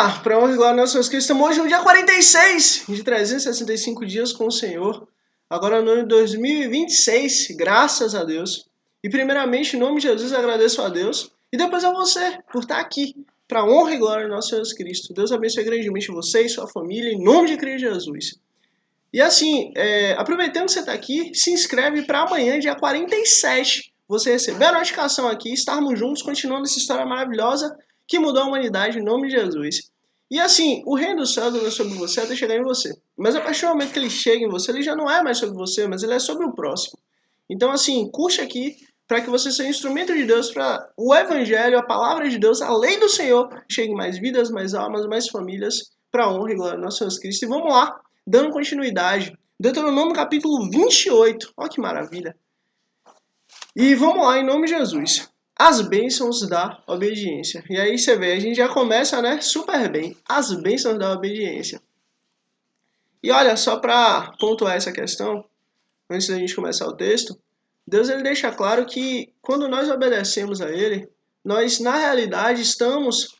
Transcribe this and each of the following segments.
lá, para honra e glória aos seus Cristo. Estamos hoje no dia 46 de 365 dias com o Senhor. Agora no ano de 2026, graças a Deus. E primeiramente, em nome de Jesus, agradeço a Deus. E depois a você, por estar aqui, para honra e glória aos seus Cristo. Deus abençoe grandemente você e sua família, em nome de Cristo Jesus. E assim, aproveitando que você está aqui, se inscreve para amanhã, dia 47, você receber a notificação aqui, estarmos juntos, continuando essa história maravilhosa que mudou a humanidade em nome de Jesus. E assim, o reino dos céus não é sobre você até chegar em você. Mas a partir do momento que ele chega em você, ele já não é mais sobre você, mas ele é sobre o próximo. Então assim, curte aqui para que você seja instrumento de Deus para o evangelho, a palavra de Deus, a lei do Senhor, chegue em mais vidas, mais almas, mais famílias, para a honra e glória do nosso Senhor Cristo. E vamos lá, dando continuidade. Deuteronômio capítulo 28. Olha que maravilha. E vamos lá, em nome de Jesus. As bênçãos da obediência. E aí você vê, a gente já começa, né, super bem. As bênçãos da obediência. E olha, só para pontuar essa questão, antes da gente começar o texto, Deus ele deixa claro que quando nós obedecemos a Ele, nós na realidade estamos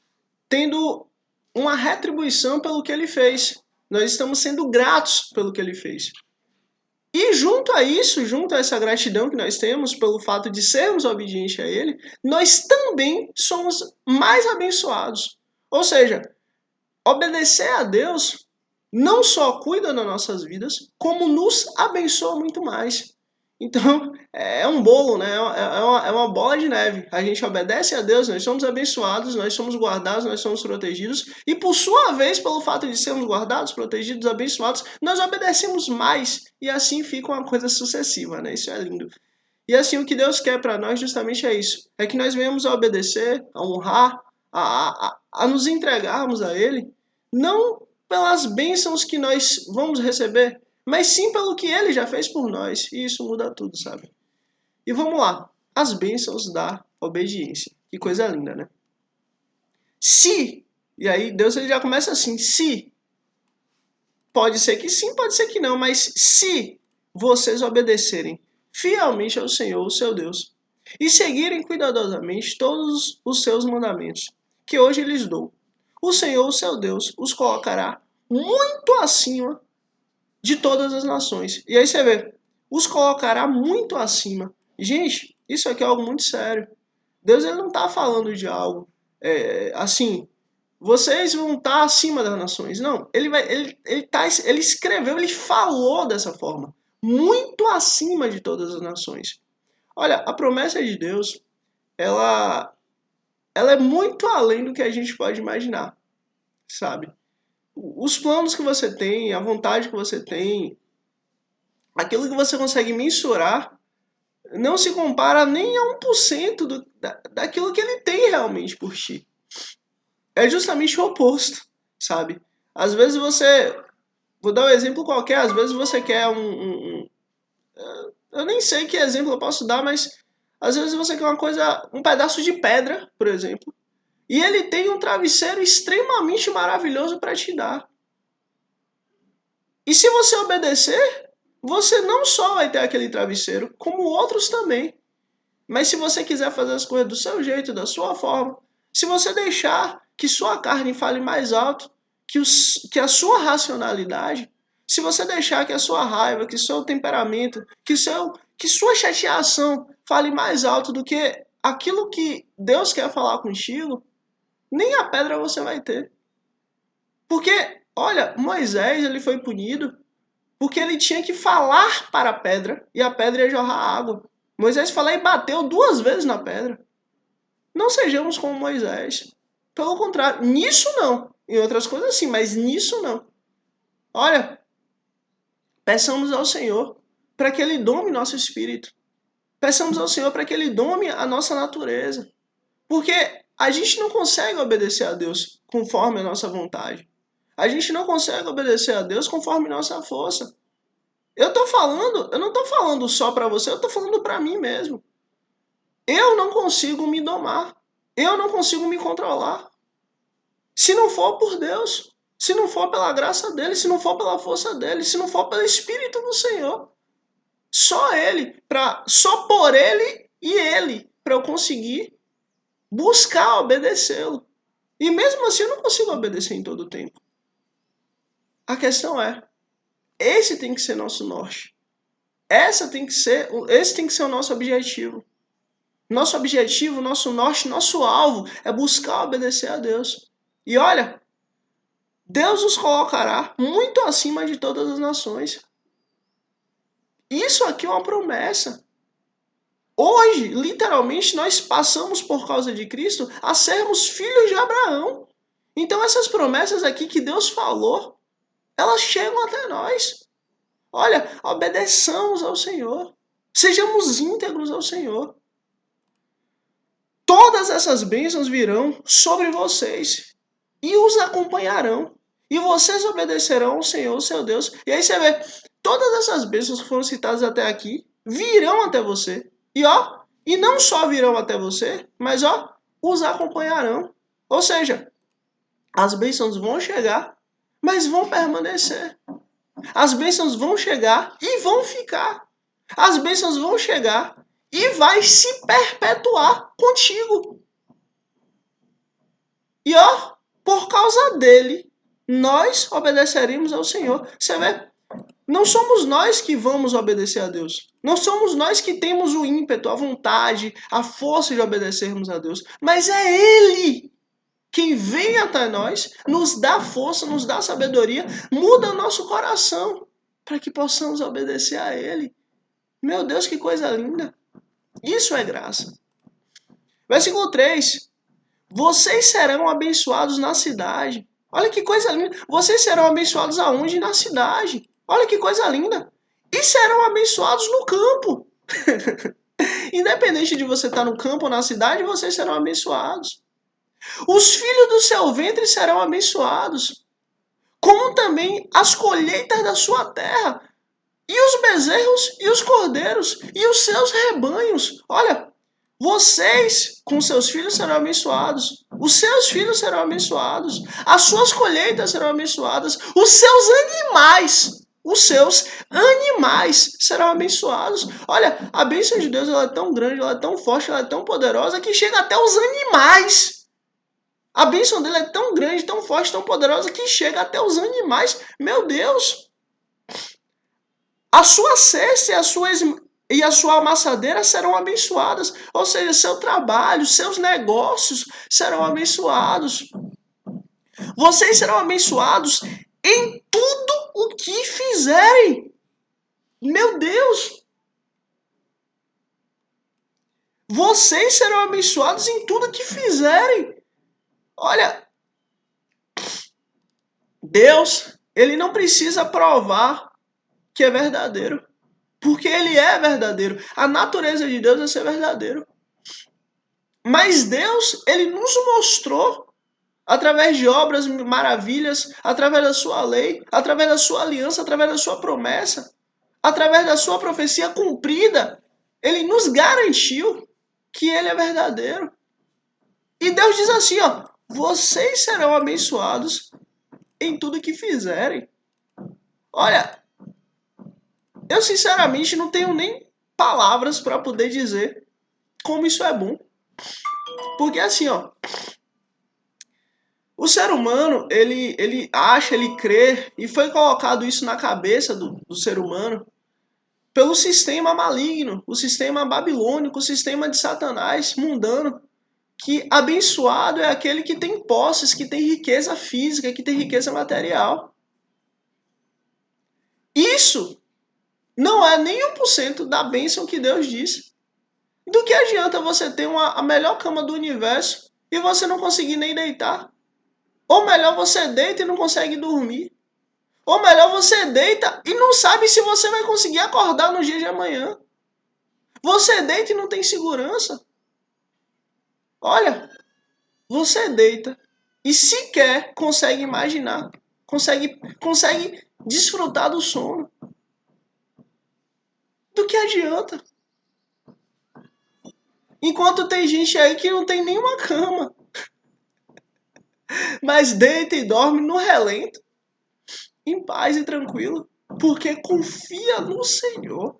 tendo uma retribuição pelo que Ele fez. Nós estamos sendo gratos pelo que Ele fez. E junto a isso, junto a essa gratidão que nós temos pelo fato de sermos obedientes a Ele, nós também somos mais abençoados. Ou seja, obedecer a Deus não só cuida das nossas vidas, como nos abençoa muito mais. Então, é um bolo, né? É uma bola de neve. A gente obedece a Deus, nós somos abençoados, nós somos guardados, nós somos protegidos. E por sua vez, pelo fato de sermos guardados, protegidos, abençoados, nós obedecemos mais. E assim fica uma coisa sucessiva, né? Isso é lindo. E assim, o que Deus quer para nós justamente é isso. É que nós venhamos a obedecer, a honrar, a nos entregarmos a Ele, não pelas bênçãos que nós vamos receber, mas sim pelo que Ele já fez por nós. E isso muda tudo, sabe? E vamos lá. As bênçãos da obediência. Que coisa linda, né? Se, e aí Deus ele já começa assim, se, pode ser que sim, pode ser que não, mas se vocês obedecerem fielmente ao Senhor, o seu Deus, e seguirem cuidadosamente todos os seus mandamentos, que hoje lhes dou, o Senhor, o seu Deus, os colocará muito acima de todas as nações. E aí você vê, os colocará muito acima. Gente, isso aqui é algo muito sério. Deus ele não está falando de algo assim, vocês vão estar acima das nações. Não, ele escreveu, ele falou dessa forma. Muito acima de todas as nações. Olha, a promessa de Deus, ela é muito além do que a gente pode imaginar, sabe? Os planos que você tem, a vontade que você tem, aquilo que você consegue mensurar, não se compara nem a 1% daquilo que ele tem realmente por ti. É justamente o oposto, sabe? Às vezes você... Vou dar um exemplo qualquer. Às vezes você quer eu nem sei que exemplo eu posso dar, mas... Às vezes você quer uma coisa... Um pedaço de pedra, por exemplo. E ele tem um travesseiro extremamente maravilhoso para te dar. E se você obedecer, você não só vai ter aquele travesseiro, como outros também. Mas se você quiser fazer as coisas do seu jeito, da sua forma, se você deixar que sua carne fale mais alto que a sua racionalidade, se você deixar que a sua raiva, que o seu temperamento, que sua chateação fale mais alto do que aquilo que Deus quer falar contigo, nem a pedra você vai ter. Porque, olha, Moisés ele foi punido porque ele tinha que falar para a pedra e a pedra ia jorrar água. Moisés falou e bateu 2 vezes na pedra. Não sejamos como Moisés. Pelo contrário, nisso não. Em outras coisas sim, mas nisso não. Olha, peçamos ao Senhor para que Ele dome nosso espírito. Peçamos ao Senhor para que Ele dome a nossa natureza. Porque a gente não consegue obedecer a Deus conforme a nossa vontade. A gente não consegue obedecer a Deus conforme nossa força. Eu não estou falando só para você, eu estou falando para mim mesmo. Eu não consigo me domar. Eu não consigo me controlar. Se não for por Deus, se não for pela graça dele, se não for pela força dele, se não for pelo Espírito do Senhor. Só por ele e ele, para eu conseguir buscar obedecê-lo. E mesmo assim eu não consigo obedecer em todo o tempo. A questão é, esse tem que ser nosso norte. Esse tem que ser o nosso objetivo. Nosso objetivo, nosso norte, nosso alvo é buscar obedecer a Deus. E olha, Deus os colocará muito acima de todas as nações. Isso aqui é uma promessa. Hoje, literalmente, nós passamos por causa de Cristo a sermos filhos de Abraão. Então essas promessas aqui que Deus falou, elas chegam até nós. Olha, obedeçamos ao Senhor. Sejamos íntegros ao Senhor. Todas essas bênçãos virão sobre vocês e os acompanharão. E vocês obedecerão ao Senhor, seu Deus. E aí você vê, todas essas bênçãos que foram citadas até aqui virão até você. E não só virão até você, mas os acompanharão. Ou seja, as bênçãos vão chegar, mas vão permanecer. As bênçãos vão chegar e vão ficar. As bênçãos vão chegar e vai se perpetuar contigo. E por causa dele, nós obedeceremos ao Senhor. Você vê? Não somos nós que vamos obedecer a Deus. Não somos nós que temos o ímpeto, a vontade, a força de obedecermos a Deus. Mas é Ele quem vem até nós, nos dá força, nos dá sabedoria, muda o nosso coração para que possamos obedecer a Ele. Meu Deus, que coisa linda! Isso é graça. Versículo 3. Vocês serão abençoados na cidade. Olha que coisa linda. Vocês serão abençoados aonde? Na cidade. Olha que coisa linda. E serão abençoados no campo. Independente de você estar no campo ou na cidade, vocês serão abençoados. Os filhos do seu ventre serão abençoados, como também as colheitas da sua terra, e os bezerros e os cordeiros, e os seus rebanhos. Olha, vocês com seus filhos serão abençoados, os seus filhos serão abençoados, as suas colheitas serão abençoadas, os seus animais serão abençoados. Olha, a bênção de Deus ela é tão grande, ela é tão forte, ela é tão poderosa que chega até os animais. A bênção dele é tão grande, tão forte, tão poderosa que chega até os animais. Meu Deus! A sua cesta e a sua amassadeira serão abençoadas. Ou seja, seu trabalho, seus negócios serão abençoados. Vocês serão abençoados em tudo o que fizerem. Meu Deus! Vocês serão abençoados em tudo o que fizerem. Olha, Deus, ele não precisa provar que é verdadeiro, porque ele é verdadeiro. A natureza de Deus é ser verdadeiro. Mas Deus, ele nos mostrou através de obras maravilhas, através da sua lei, através da sua aliança, através da sua promessa, através da sua profecia cumprida, ele nos garantiu que ele é verdadeiro. E Deus diz assim, vocês serão abençoados em tudo que fizerem. Olha, eu sinceramente não tenho nem palavras para poder dizer como isso é bom. Porque assim, o ser humano, ele acha, ele crê, e foi colocado isso na cabeça do ser humano pelo sistema maligno, o sistema babilônico, o sistema de Satanás, mundano, que abençoado é aquele que tem posses, que tem riqueza física, que tem riqueza material. Isso não é nem 1% da bênção que Deus disse. Do que adianta você ter a melhor cama do universo e você não conseguir nem deitar? Ou melhor, você deita e não consegue dormir. Ou melhor, você deita e não sabe se você vai conseguir acordar no dia de amanhã. Você deita e não tem segurança. Olha, você deita e sequer consegue imaginar, consegue desfrutar do sono. Do que adianta? Enquanto tem gente aí que não tem nenhuma cama, mas deita e dorme no relento, em paz e tranquilo, porque confia no Senhor.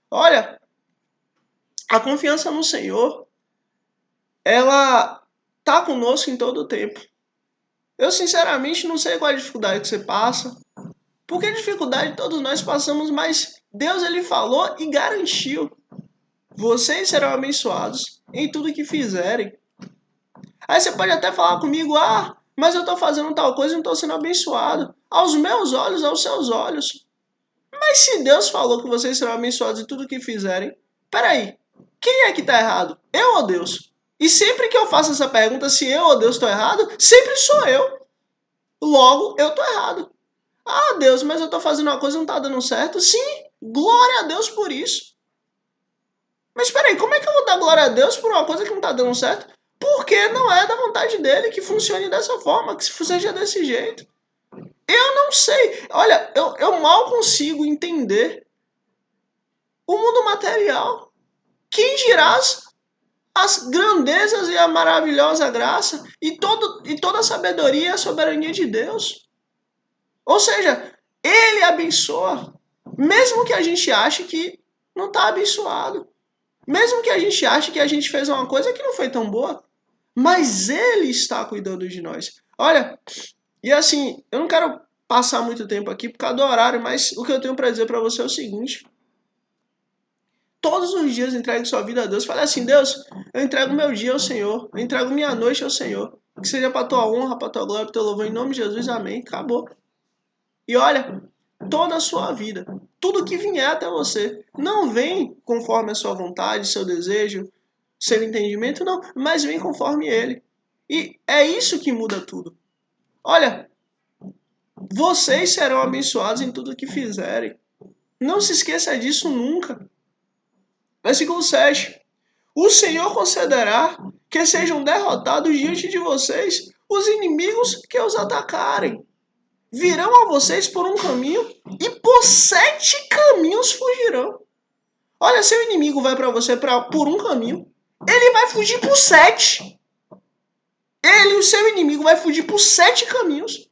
Olha, a confiança no Senhor, ela está conosco em todo o tempo. Eu sinceramente não sei qual é a dificuldade que você passa, porque dificuldade todos nós passamos, mas Deus ele falou e garantiu. Vocês serão abençoados em tudo que fizerem. Aí você pode até falar comigo, mas eu estou fazendo tal coisa e não estou sendo abençoado. Aos meus olhos, aos seus olhos. Mas se Deus falou que vocês serão abençoados em tudo que fizerem, peraí, quem é que está errado? Eu ou Deus? E sempre que eu faço essa pergunta, se eu ou Deus estou errado, sempre sou eu. Logo, eu estou errado. Deus, mas eu estou fazendo uma coisa e não está dando certo? Sim, glória a Deus por isso. Mas peraí, como é que eu vou dar glória a Deus por uma coisa que não está dando certo? Porque não é da vontade dele que funcione dessa forma, que seja desse jeito. Eu não sei. Olha, eu mal consigo entender o mundo material. Quem dirás as grandezas e a maravilhosa graça e toda a sabedoria e a soberania de Deus? Ou seja, ele abençoa, mesmo que a gente ache que não está abençoado. Mesmo que a gente ache que a gente fez uma coisa que não foi tão boa. Mas ele está cuidando de nós. Olha, e assim, eu não quero passar muito tempo aqui por causa do horário, mas o que eu tenho para dizer para você é o seguinte. Todos os dias entregue sua vida a Deus. Fale assim, Deus, eu entrego meu dia ao Senhor. Eu entrego minha noite ao Senhor. Que seja para tua honra, para tua glória, para teu louvor. Em nome de Jesus, amém. Acabou. E olha, toda a sua vida, tudo que vier até você, não vem conforme a sua vontade, seu desejo, seu entendimento, não, mas vem conforme ele. E é isso que muda tudo. Olha, vocês serão abençoados em tudo que fizerem. Não se esqueça disso nunca. Versículo 7. O Senhor concederá que sejam derrotados diante de vocês os inimigos que os atacarem. Virão a vocês por um caminho e por 7 caminhos fugirão. Olha, seu inimigo vai para você por um caminho, ele vai fugir por 7. O seu inimigo, vai fugir por 7 caminhos.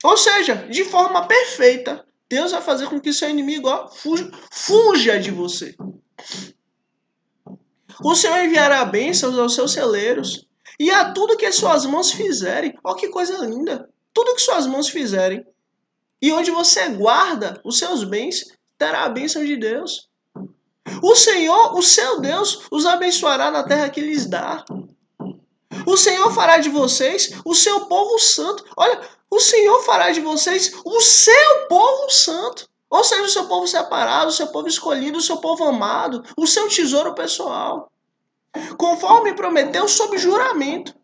Ou seja, de forma perfeita, Deus vai fazer com que seu inimigo fuja de você. O Senhor enviará bênçãos aos seus celeiros e a tudo que as suas mãos fizerem. Olha que coisa linda! Tudo que suas mãos fizerem. E onde você guarda os seus bens, terá a bênção de Deus. O Senhor, o seu Deus, os abençoará na terra que lhes dá. O Senhor fará de vocês o seu povo santo. Olha, o Senhor fará de vocês o seu povo santo. Ou seja, o seu povo separado, o seu povo escolhido, o seu povo amado, o seu tesouro pessoal. Conforme prometeu sob juramento.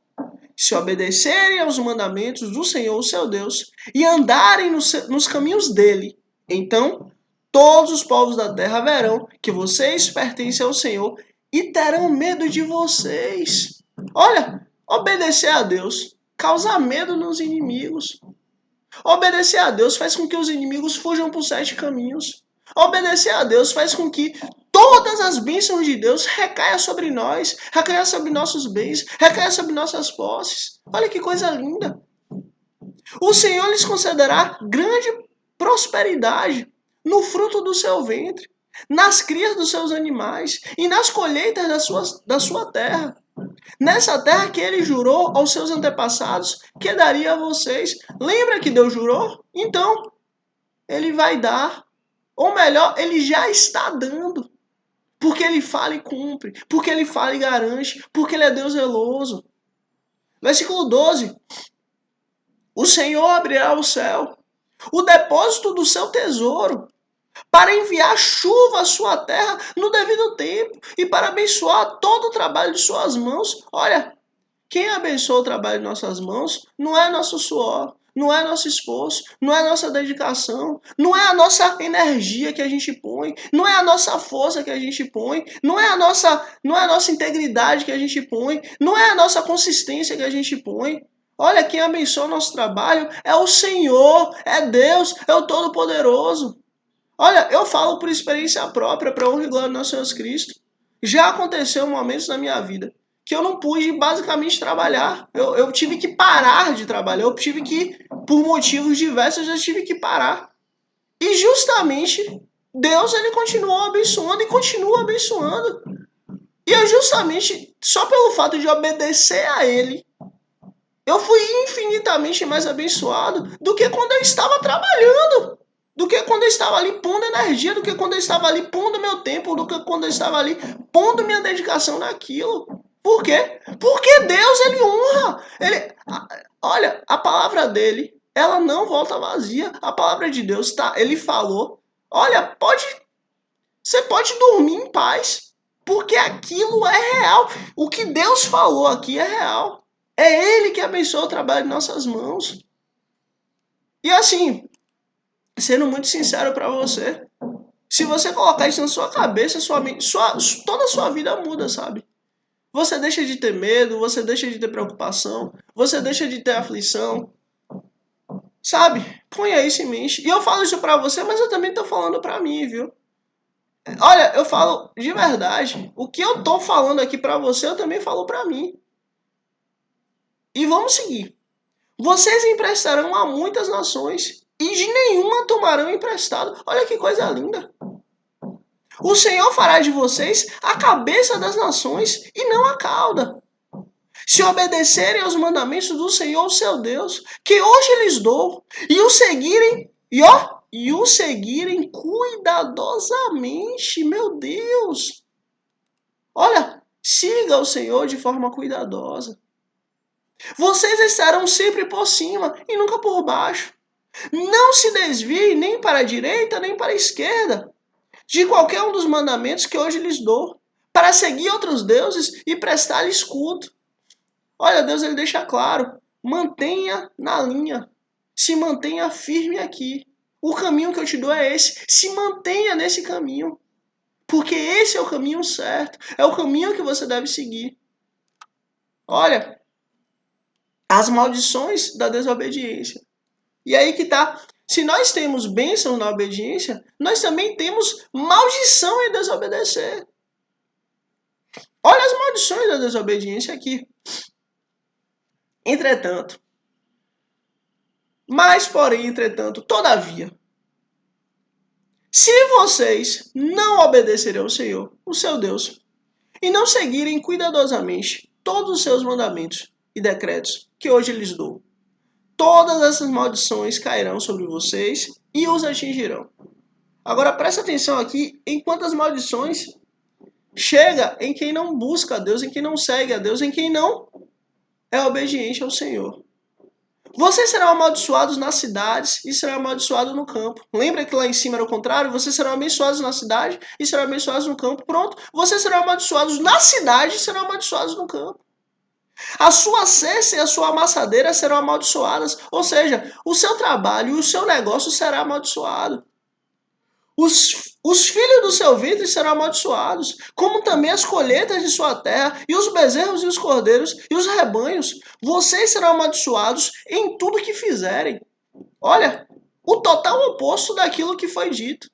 Se obedecerem aos mandamentos do Senhor, o seu Deus, e andarem nos caminhos dele, então todos os povos da terra verão que vocês pertencem ao Senhor e terão medo de vocês. Olha, obedecer a Deus causa medo nos inimigos. Obedecer a Deus faz com que os inimigos fujam por 7 caminhos. Obedecer a Deus faz com que todas as bênçãos de Deus recaiam sobre nós, recaiam sobre nossos bens, recaiam sobre nossas posses. Olha que coisa linda. O Senhor lhes concederá grande prosperidade no fruto do seu ventre, nas crias dos seus animais e nas colheitas da sua terra. Nessa terra que ele jurou aos seus antepassados que daria a vocês. Lembra que Deus jurou? Então, ele vai dar. Ou melhor, ele já está dando. Porque ele fala e cumpre. Porque ele fala e garante. Porque ele é Deus zeloso. Versículo 12. O Senhor abrirá o céu, o depósito do seu tesouro, para enviar chuva à sua terra no devido tempo e para abençoar todo o trabalho de suas mãos. Olha, quem abençoa o trabalho de nossas mãos não é nosso suor, não é nosso esforço, não é nossa dedicação, não é a nossa energia que a gente põe, não é a nossa força que a gente põe, não é a nossa integridade que a gente põe, não é a nossa consistência que a gente põe. Olha, quem abençoa o nosso trabalho é o Senhor, é Deus, é o Todo-Poderoso. Olha, eu falo por experiência própria, para honra e glória do nosso Senhor Cristo. Já aconteceu momentos na minha vida que eu não pude basicamente trabalhar. Eu tive que parar de trabalhar. Eu tive que, por motivos diversos, eu tive que parar. E justamente, Deus ele continuou abençoando e continua abençoando. E eu justamente, só pelo fato de obedecer a ele, eu fui infinitamente mais abençoado do que quando eu estava trabalhando, do que quando eu estava ali pondo energia, do que quando eu estava ali pondo meu tempo, do que quando eu estava ali pondo minha dedicação naquilo. Por quê? Porque Deus, ele honra. Olha, a palavra dele, ela não volta vazia. A palavra de Deus, tá? Ele falou. Olha, você pode dormir em paz, porque aquilo é real. O que Deus falou aqui é real. É Ele que abençoa o trabalho de nossas mãos. E assim, sendo muito sincero para você, se você colocar isso na sua cabeça, toda a sua vida muda, sabe? Você deixa de ter medo, você deixa de ter preocupação, você deixa de ter aflição, sabe? Ponha isso em mente. E eu falo isso pra você, mas eu também tô falando pra mim, viu? Olha, eu falo de verdade. O que eu tô falando aqui pra você, eu também falo pra mim. E vamos seguir. Vocês emprestarão a muitas nações e de nenhuma tomarão emprestado. Olha que coisa linda. O Senhor fará de vocês a cabeça das nações e não a cauda. Se obedecerem aos mandamentos do Senhor, seu Deus, que hoje lhes dou, e o seguirem, e o seguirem cuidadosamente, meu Deus. Olha, siga o Senhor de forma cuidadosa. Vocês estarão sempre por cima e nunca por baixo. Não se desvie nem para a direita nem para a esquerda de qualquer um dos mandamentos que hoje lhes dou, para seguir outros deuses e prestar-lhes culto. Olha, Deus ele deixa claro, mantenha na linha, se mantenha firme aqui. O caminho que eu te dou é esse, se mantenha nesse caminho, porque esse é o caminho certo, é o caminho que você deve seguir. Olha, as maldições da desobediência. E aí que tá, se nós temos bênção na obediência, nós também temos maldição em desobedecer. Olha as maldições da desobediência aqui. Entretanto, mas porém, entretanto, todavia, se vocês não obedecerem ao Senhor, o seu Deus, e não seguirem cuidadosamente todos os seus mandamentos e decretos que hoje lhes dou, todas essas maldições cairão sobre vocês e os atingirão. Agora presta atenção aqui em quantas maldições chega em quem não busca a Deus, em quem não segue a Deus, em quem não é obediente ao Senhor. Vocês serão amaldiçoados nas cidades e serão amaldiçoados no campo. Lembra que lá em cima era o contrário? Vocês serão abençoados na cidade e serão abençoados no campo. Pronto. Vocês serão amaldiçoados na cidade e serão amaldiçoados no campo. A sua cesta e a sua amassadeira serão amaldiçoadas. Ou seja, o seu trabalho e o seu negócio será amaldiçoado. Os filhos do seu ventre serão amaldiçoados, como também as colheitas de sua terra, e os bezerros e os cordeiros, e os rebanhos. Vocês serão amaldiçoados em tudo que fizerem. Olha, o total oposto daquilo que foi dito.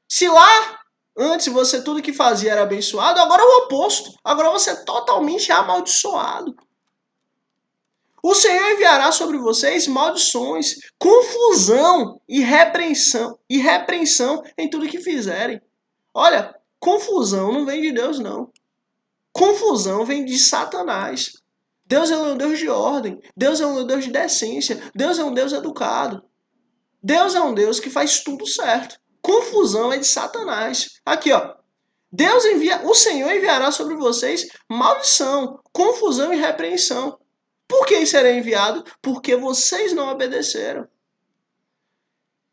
Se lá, antes você tudo que fazia era abençoado, agora é o oposto. Agora você é totalmente amaldiçoado. O Senhor enviará sobre vocês maldições, confusão e repreensão em tudo que fizerem. Olha, confusão não vem de Deus, não. Confusão vem de Satanás. Deus é um Deus de ordem. Deus é um Deus de decência. Deus é um Deus educado. Deus é um Deus que faz tudo certo. Confusão é de Satanás. Aqui, ó. O Senhor enviará sobre vocês maldição, confusão e repreensão. Por que será enviado? Porque vocês não obedeceram.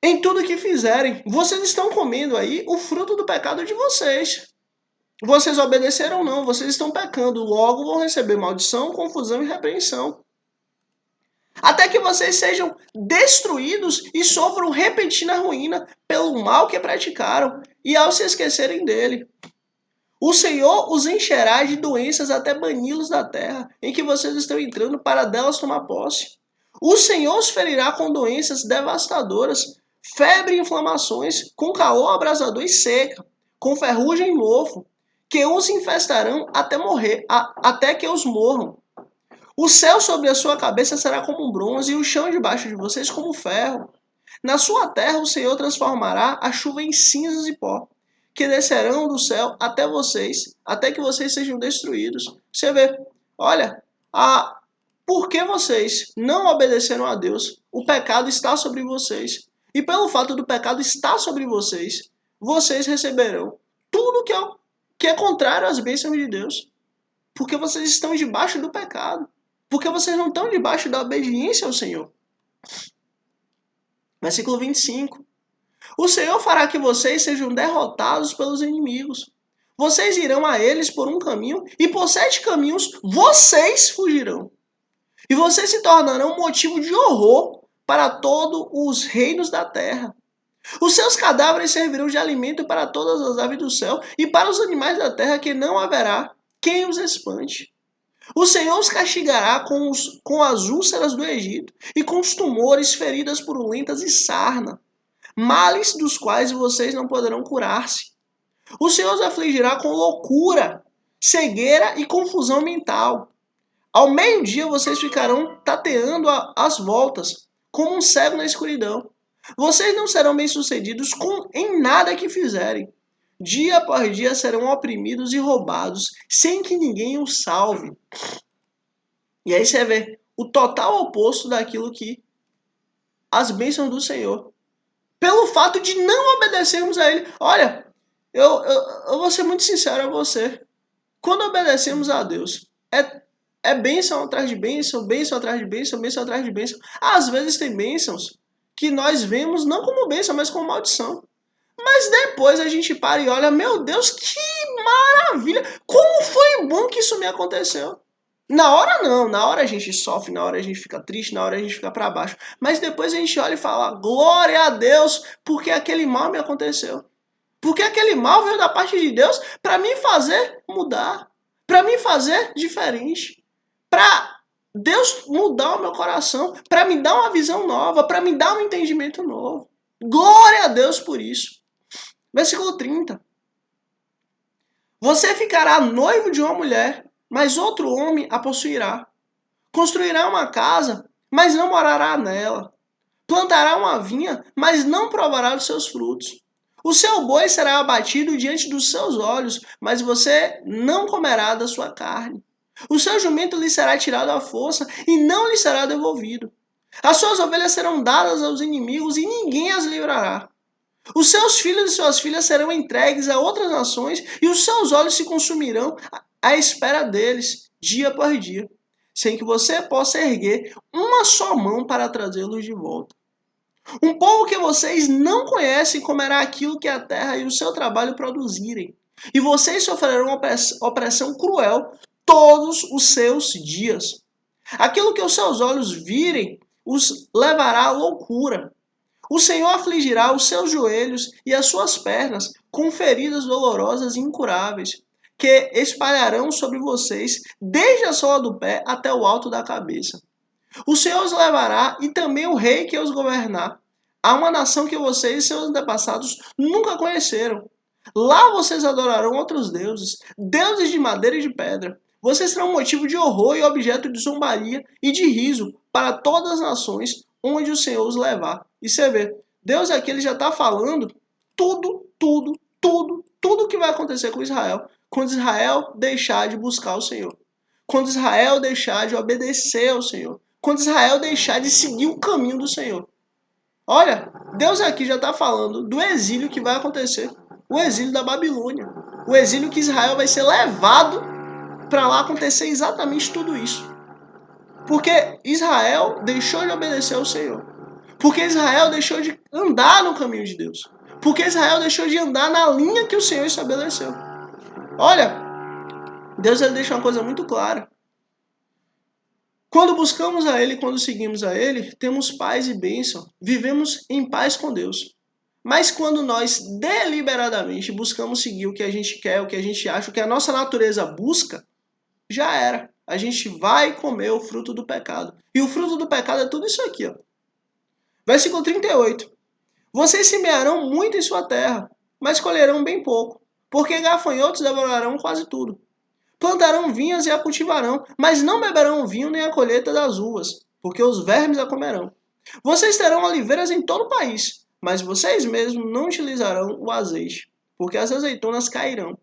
Em tudo que fizerem, vocês estão comendo aí o fruto do pecado de vocês. Vocês obedeceram ou não, vocês estão pecando, logo vão receber maldição, confusão e repreensão. Até que vocês sejam destruídos e sofram repentina ruína pelo mal que praticaram e ao se esquecerem dele. O Senhor os encherá de doenças até bani-los da terra, em que vocês estão entrando para delas tomar posse. O Senhor os ferirá com doenças devastadoras, febre e inflamações, com calor abrasador e seca, com ferrugem e mofo, que os infestarão até que os morram. O céu sobre a sua cabeça será como um bronze, e o chão debaixo de vocês como ferro. Na sua terra o Senhor transformará a chuva em cinzas e pó, que descerão do céu até vocês, até que vocês sejam destruídos. Você vê, olha, porque vocês não obedeceram a Deus, o pecado está sobre vocês. E pelo fato do pecado estar sobre vocês, vocês receberão tudo que é contrário às bênçãos de Deus. Porque vocês estão debaixo do pecado. Porque vocês não estão debaixo da obediência ao Senhor. Versículo 25. O Senhor fará que vocês sejam derrotados pelos inimigos. Vocês irão a eles por um caminho, e por 7 caminhos vocês fugirão. E vocês se tornarão motivo de horror para todos os reinos da terra. Os seus cadáveres servirão de alimento para todas as aves do céu e para os animais da terra, que não haverá quem os espante. O Senhor os castigará com as úlceras do Egito e com os tumores, feridas purulentas e sarna, males dos quais vocês não poderão curar-se. O Senhor os afligirá com loucura, cegueira e confusão mental. Ao meio-dia vocês ficarão tateando às voltas, como um cego na escuridão. Vocês não serão bem-sucedidos em nada que fizerem. Dia após dia serão oprimidos e roubados, sem que ninguém os salve. E aí você vê o total oposto daquilo que as bênçãos do Senhor. Pelo fato de não obedecermos a Ele. Olha, eu vou ser muito sincero a você. Quando obedecemos a Deus, é bênção atrás de bênção, bênção atrás de bênção, bênção atrás de bênção. Às vezes tem bênçãos que nós vemos não como bênção, mas como maldição. Mas depois a gente para e olha, meu Deus, que maravilha! Como foi bom que isso me aconteceu. Na hora não, na hora a gente sofre, na hora a gente fica triste, na hora a gente fica para baixo. Mas depois a gente olha e fala, glória a Deus, porque aquele mal me aconteceu. Porque aquele mal veio da parte de Deus para me fazer mudar, para me fazer diferente, para Deus mudar o meu coração, para me dar uma visão nova, para me dar um entendimento novo. Glória a Deus por isso. Versículo 30. Você ficará noivo de uma mulher, mas outro homem a possuirá. Construirá uma casa, mas não morará nela. Plantará uma vinha, mas não provará dos seus frutos. O seu boi será abatido diante dos seus olhos, mas você não comerá da sua carne. O seu jumento lhe será tirado à força e não lhe será devolvido. As suas ovelhas serão dadas aos inimigos e ninguém as livrará. Os seus filhos e suas filhas serão entregues a outras nações e os seus olhos se consumirão à espera deles, dia após dia, sem que você possa erguer uma só mão para trazê-los de volta. Um povo que vocês não conhecem comerá aquilo que a terra e o seu trabalho produzirem, e vocês sofrerão opressão cruel todos os seus dias. Aquilo que os seus olhos virem os levará à loucura. O Senhor afligirá os seus joelhos e as suas pernas com feridas dolorosas e incuráveis, que espalharão sobre vocês desde a sola do pé até o alto da cabeça. O Senhor os levará e também o rei que os governar a uma nação que vocês e seus antepassados nunca conheceram. Lá vocês adorarão outros deuses, deuses de madeira e de pedra. Vocês serão motivo de horror e objeto de zombaria e de riso para todas as nações onde o Senhor os levar. E você vê, Deus aqui ele já está falando tudo que vai acontecer com Israel quando Israel deixar de buscar o Senhor. Quando Israel deixar de obedecer ao Senhor. Quando Israel deixar de seguir o caminho do Senhor. Olha, Deus aqui já está falando do exílio que vai acontecer. O exílio da Babilônia. O exílio que Israel vai ser levado para lá acontecer exatamente tudo isso. Porque Israel deixou de obedecer ao Senhor. Porque Israel deixou de andar no caminho de Deus. Porque Israel deixou de andar na linha que o Senhor estabeleceu. Olha, Deus ele deixa uma coisa muito clara. Quando buscamos a Ele, quando seguimos a Ele, temos paz e bênção, vivemos em paz com Deus. Mas quando nós deliberadamente buscamos seguir o que a gente quer, o que a gente acha, o que a nossa natureza busca, já era. A gente vai comer o fruto do pecado. E o fruto do pecado é tudo isso aqui, ó. Versículo 38. Vocês semearão muito em sua terra, mas colherão bem pouco, porque gafanhotos devorarão quase tudo. Plantarão vinhas e a cultivarão, mas não beberão o vinho nem a colheita das uvas, porque os vermes a comerão. Vocês terão oliveiras em todo o país, mas vocês mesmos não utilizarão o azeite, porque as azeitonas cairão.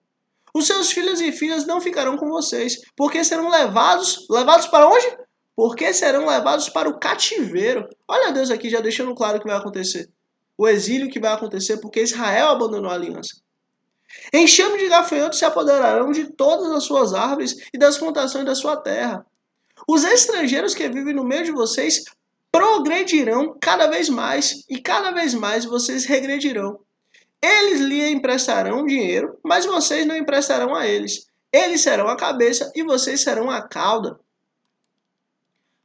Os seus filhos e filhas não ficarão com vocês, porque serão levados para onde? Porque serão levados para o cativeiro. Olha Deus aqui já deixando claro o que vai acontecer. O exílio que vai acontecer porque Israel abandonou a aliança. Enxame de gafanhotos se apoderarão de todas as suas árvores e das plantações da sua terra. Os estrangeiros que vivem no meio de vocês progredirão cada vez mais, e cada vez mais vocês regredirão. Eles lhe emprestarão dinheiro, mas vocês não emprestarão a eles. Eles serão a cabeça e vocês serão a cauda.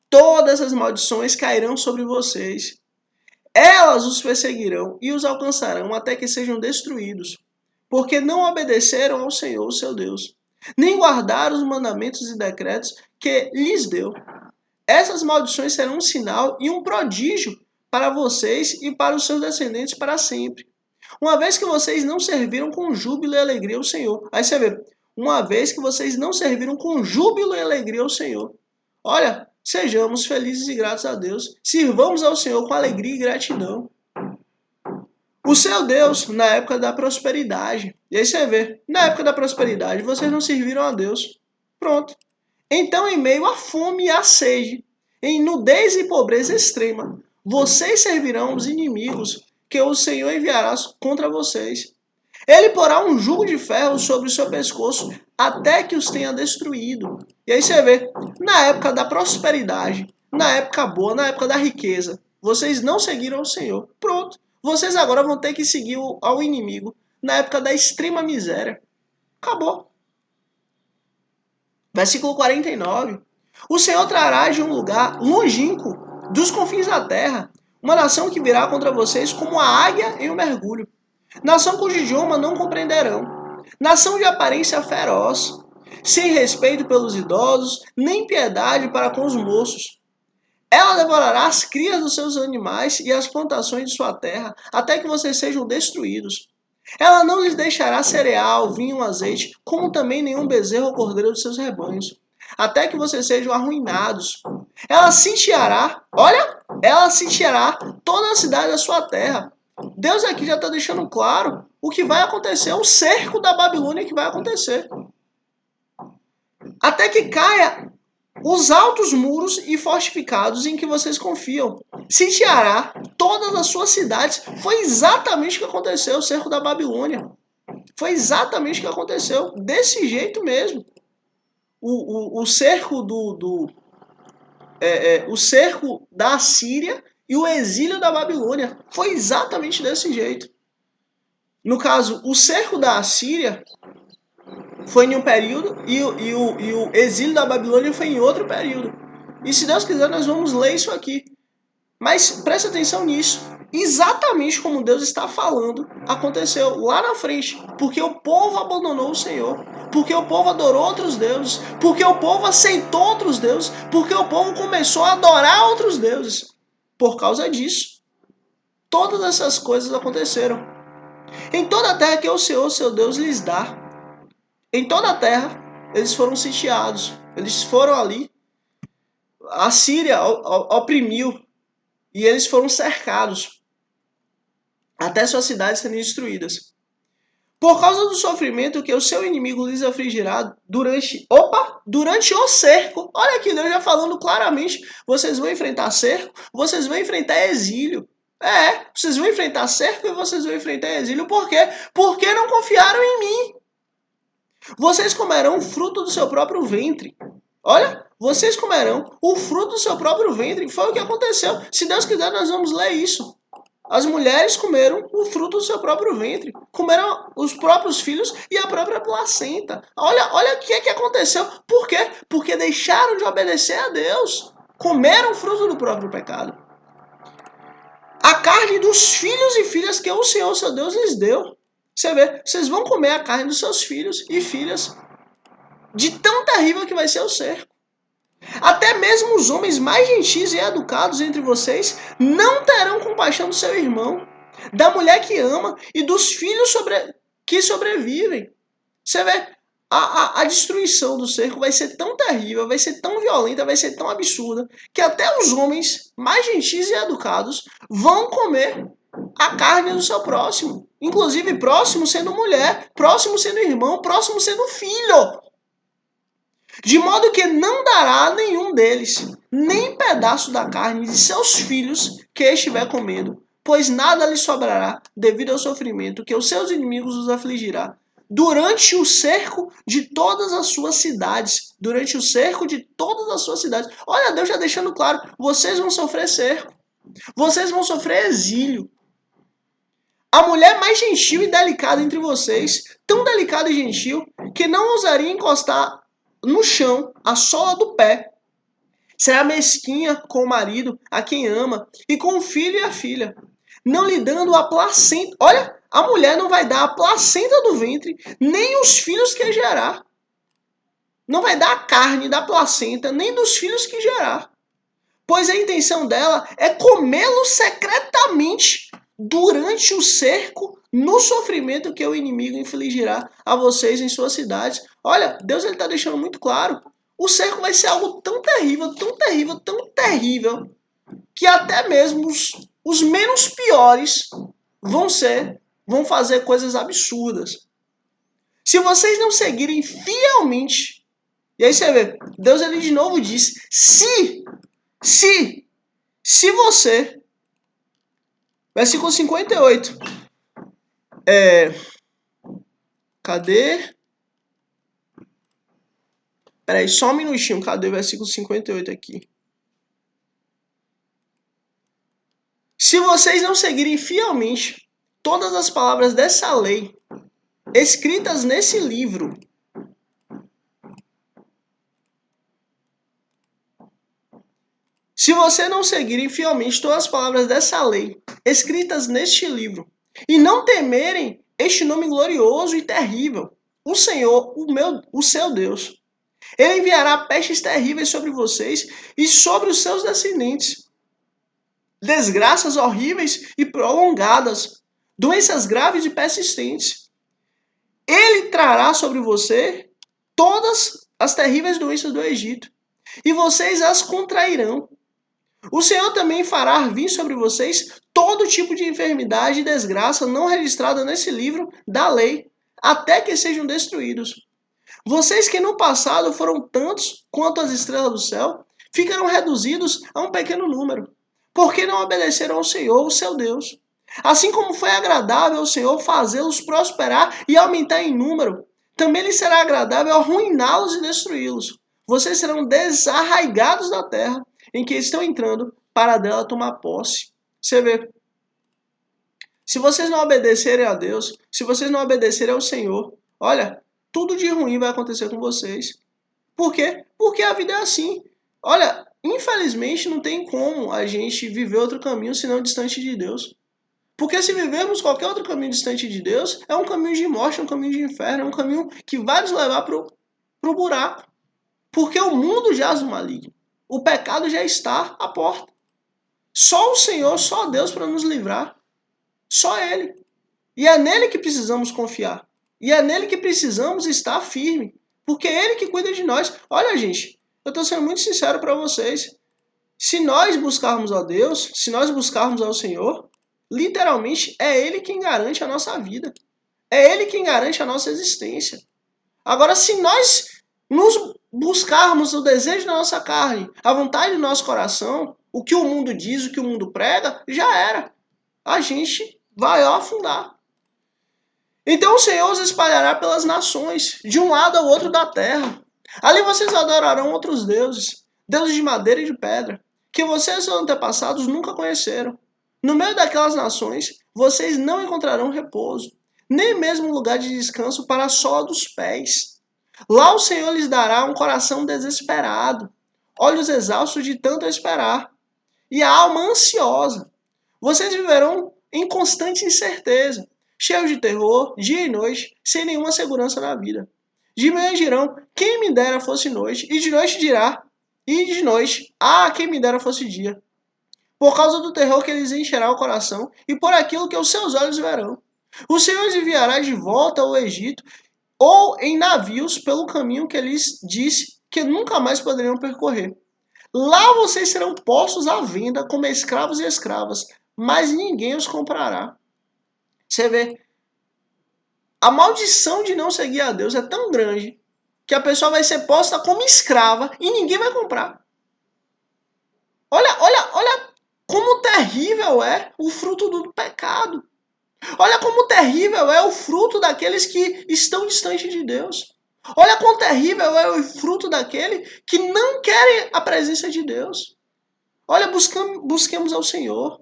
Todas as maldições cairão sobre vocês. Elas os perseguirão e os alcançarão até que sejam destruídos, porque não obedeceram ao Senhor, seu Deus, nem guardaram os mandamentos e decretos que lhes deu. Essas maldições serão um sinal e um prodígio para vocês e para os seus descendentes para sempre. Uma vez que vocês não serviram com júbilo e alegria ao Senhor. Aí você vê, uma vez que vocês não serviram com júbilo e alegria ao Senhor. Olha, sejamos felizes e gratos a Deus. Sirvamos ao Senhor com alegria e gratidão. O seu Deus, na época da prosperidade. E aí você vê, na época da prosperidade, vocês não serviram a Deus. Pronto. Então, em meio à fome e à sede, em nudez e pobreza extrema, vocês servirão os inimigos que o Senhor enviará contra vocês. Ele porá um jugo de ferro sobre o seu pescoço até que os tenha destruído. E aí você vê, na época da prosperidade, na época boa, na época da riqueza, vocês não seguiram o Senhor. Pronto. Vocês agora vão ter que seguir ao inimigo na época da extrema miséria. Acabou. Versículo 49. O Senhor trará de um lugar longínquo, dos confins da terra, uma nação que virá contra vocês como a águia em um mergulho. Nação cujo idioma não compreenderão. Nação de aparência feroz, sem respeito pelos idosos, nem piedade para com os moços. Ela devorará as crias dos seus animais e as plantações de sua terra, até que vocês sejam destruídos. Ela não lhes deixará cereal, vinho, azeite, como também nenhum bezerro ou cordeiro dos seus rebanhos, até que vocês sejam arruinados. Ela sitiará, ela sitiará toda a cidade da sua terra. Deus aqui já está deixando claro o que vai acontecer, o cerco da Babilônia que vai acontecer. Até que caia os altos muros e fortificados em que vocês confiam. Sitiará todas as suas cidades. Foi exatamente o que aconteceu, o cerco da Babilônia. Foi exatamente o que aconteceu, desse jeito mesmo. O cerco o cerco da Assíria e o exílio da Babilônia. Foi exatamente desse jeito. No caso, o cerco da Assíria foi em um período e o exílio da Babilônia foi em outro período. E se Deus quiser, nós vamos ler isso aqui. Mas preste atenção nisso. Exatamente como Deus está falando, aconteceu lá na frente. Porque o povo abandonou o Senhor. Porque o povo adorou outros deuses. Porque o povo aceitou outros deuses. Porque o povo começou a adorar outros deuses. Por causa disso, todas essas coisas aconteceram. Em toda a terra que o Senhor, seu Deus, lhes dá, em toda a terra, eles foram sitiados. Eles foram ali. A Síria oprimiu. E eles foram cercados. Até suas cidades serem destruídas. Por causa do sofrimento que o seu inimigo lhes afligirá durante o cerco. Olha aqui, Deus já falando claramente. Vocês vão enfrentar cerco, vocês vão enfrentar exílio. Vocês vão enfrentar cerco e vocês vão enfrentar exílio. Por quê? Porque não confiaram em mim. Vocês comerão o fruto do seu próprio ventre. Olha, vocês comerão o fruto do seu próprio ventre. Foi o que aconteceu. Se Deus quiser, nós vamos ler isso. As mulheres comeram o fruto do seu próprio ventre. Comeram os próprios filhos e a própria placenta. Olha o que aconteceu. Por quê? Porque deixaram de obedecer a Deus. Comeram o fruto do próprio pecado. A carne dos filhos e filhas que o Senhor, seu Deus, lhes deu. Você vê, vocês vão comer a carne dos seus filhos e filhas. De tão terrível que vai ser o cerco. Até mesmo os homens mais gentis e educados entre vocês não terão compaixão do seu irmão, da mulher que ama e dos filhos que sobrevivem. Você vê, a destruição do cerco vai ser tão terrível, vai ser tão violenta, vai ser tão absurda, que até os homens mais gentis e educados vão comer a carne do seu próximo. Inclusive, próximo sendo mulher, próximo sendo irmão, próximo sendo filho. De modo que não dará a nenhum deles nem pedaço da carne de seus filhos que estiver comendo, pois nada lhe sobrará devido ao sofrimento que os seus inimigos os afligirá. Durante o cerco de todas as suas cidades. Durante o cerco de todas as suas cidades. Olha, Deus já deixando claro, vocês vão sofrer cerco. Vocês vão sofrer exílio. A mulher mais gentil e delicada entre vocês, tão delicada e gentil, que não ousaria encostar no chão a sola do pé, será mesquinha com o marido, a quem ama, e com o filho e a filha, não lhe dando a placenta. Olha, a mulher não vai dar a placenta do ventre, nem os filhos que gerar. Não vai dar a carne da placenta, nem dos filhos que gerar. Pois a intenção dela é comê-lo secretamente durante o cerco, no sofrimento que o inimigo infligirá a vocês em suas cidades. Olha, Deus está deixando muito claro. O cerco vai ser algo tão terrível, tão terrível, tão terrível, que até mesmo os menos piores vão fazer coisas absurdas. Se vocês não seguirem fielmente, e aí você vê, Deus ele de novo diz, se você, versículo 58, cadê? Peraí, só um minutinho, cadê o versículo 58 aqui? Se vocês não seguirem fielmente todas as palavras dessa lei, escritas nesse livro, se você não seguirem fielmente todas as palavras dessa lei, escritas neste livro, e não temerem este nome glorioso e terrível, o Senhor, o seu Deus, ele enviará pestes terríveis sobre vocês e sobre os seus descendentes, desgraças horríveis e prolongadas, doenças graves e persistentes. Ele trará sobre você todas as terríveis doenças do Egito, e vocês as contrairão. O Senhor também fará vir sobre vocês todo tipo de enfermidade e desgraça não registrada nesse livro da lei, até que sejam destruídos. Vocês que no passado foram tantos quanto as estrelas do céu, ficarão reduzidos a um pequeno número, porque não obedeceram ao Senhor, o seu Deus. Assim como foi agradável ao Senhor fazê-los prosperar e aumentar em número, também lhe será agradável arruiná-los e destruí-los. Vocês serão desarraigados da terra em que estão entrando para dela tomar posse. Você vê, se vocês não obedecerem a Deus, se vocês não obedecerem ao Senhor, olha, tudo de ruim vai acontecer com vocês. Por quê? Porque a vida é assim. Olha, infelizmente não tem como a gente viver outro caminho senão distante de Deus. Porque se vivermos qualquer outro caminho distante de Deus, é um caminho de morte, é um caminho de inferno, é um caminho que vai nos levar para o buraco. Porque o mundo jaz no maligno. O pecado já está à porta. Só o Senhor, só Deus para nos livrar. Só Ele. E é nele que precisamos confiar. E é nele que precisamos estar firme. Porque é Ele que cuida de nós. Olha, gente, eu estou sendo muito sincero para vocês. Se nós buscarmos a Deus, se nós buscarmos ao Senhor, literalmente é Ele quem garante a nossa vida. É Ele quem garante a nossa existência. Agora, se nós nos buscarmos o desejo da nossa carne, a vontade do nosso coração, o que o mundo diz, o que o mundo prega, já era. A gente vai afundar. Então o Senhor os espalhará pelas nações, de um lado ao outro da terra. Ali vocês adorarão outros deuses, deuses de madeira e de pedra, que vocês e seus antepassados nunca conheceram. No meio daquelas nações, vocês não encontrarão repouso, nem mesmo lugar de descanso para a sola dos pés. Lá o Senhor lhes dará um coração desesperado, olhos exaustos de tanto esperar, e a alma ansiosa. Vocês viverão em constante incerteza, cheios de terror, dia e noite, sem nenhuma segurança na vida. De manhã dirão, quem me dera fosse noite, e de noite dirá, quem me dera fosse dia. Por causa do terror que lhes encherá o coração, e por aquilo que os seus olhos verão. O Senhor os enviará de volta ao Egito, ou em navios pelo caminho que lhes disse que nunca mais poderiam percorrer. Lá vocês serão postos à venda como escravos e escravas, mas ninguém os comprará. Você vê, a maldição de não seguir a Deus é tão grande que a pessoa vai ser posta como escrava e ninguém vai comprar. Olha como terrível é o fruto do pecado. Olha como terrível é o fruto daqueles que estão distantes de Deus. Olha quão terrível é o fruto daquele que não querem a presença de Deus. Olha, busquemos ao Senhor.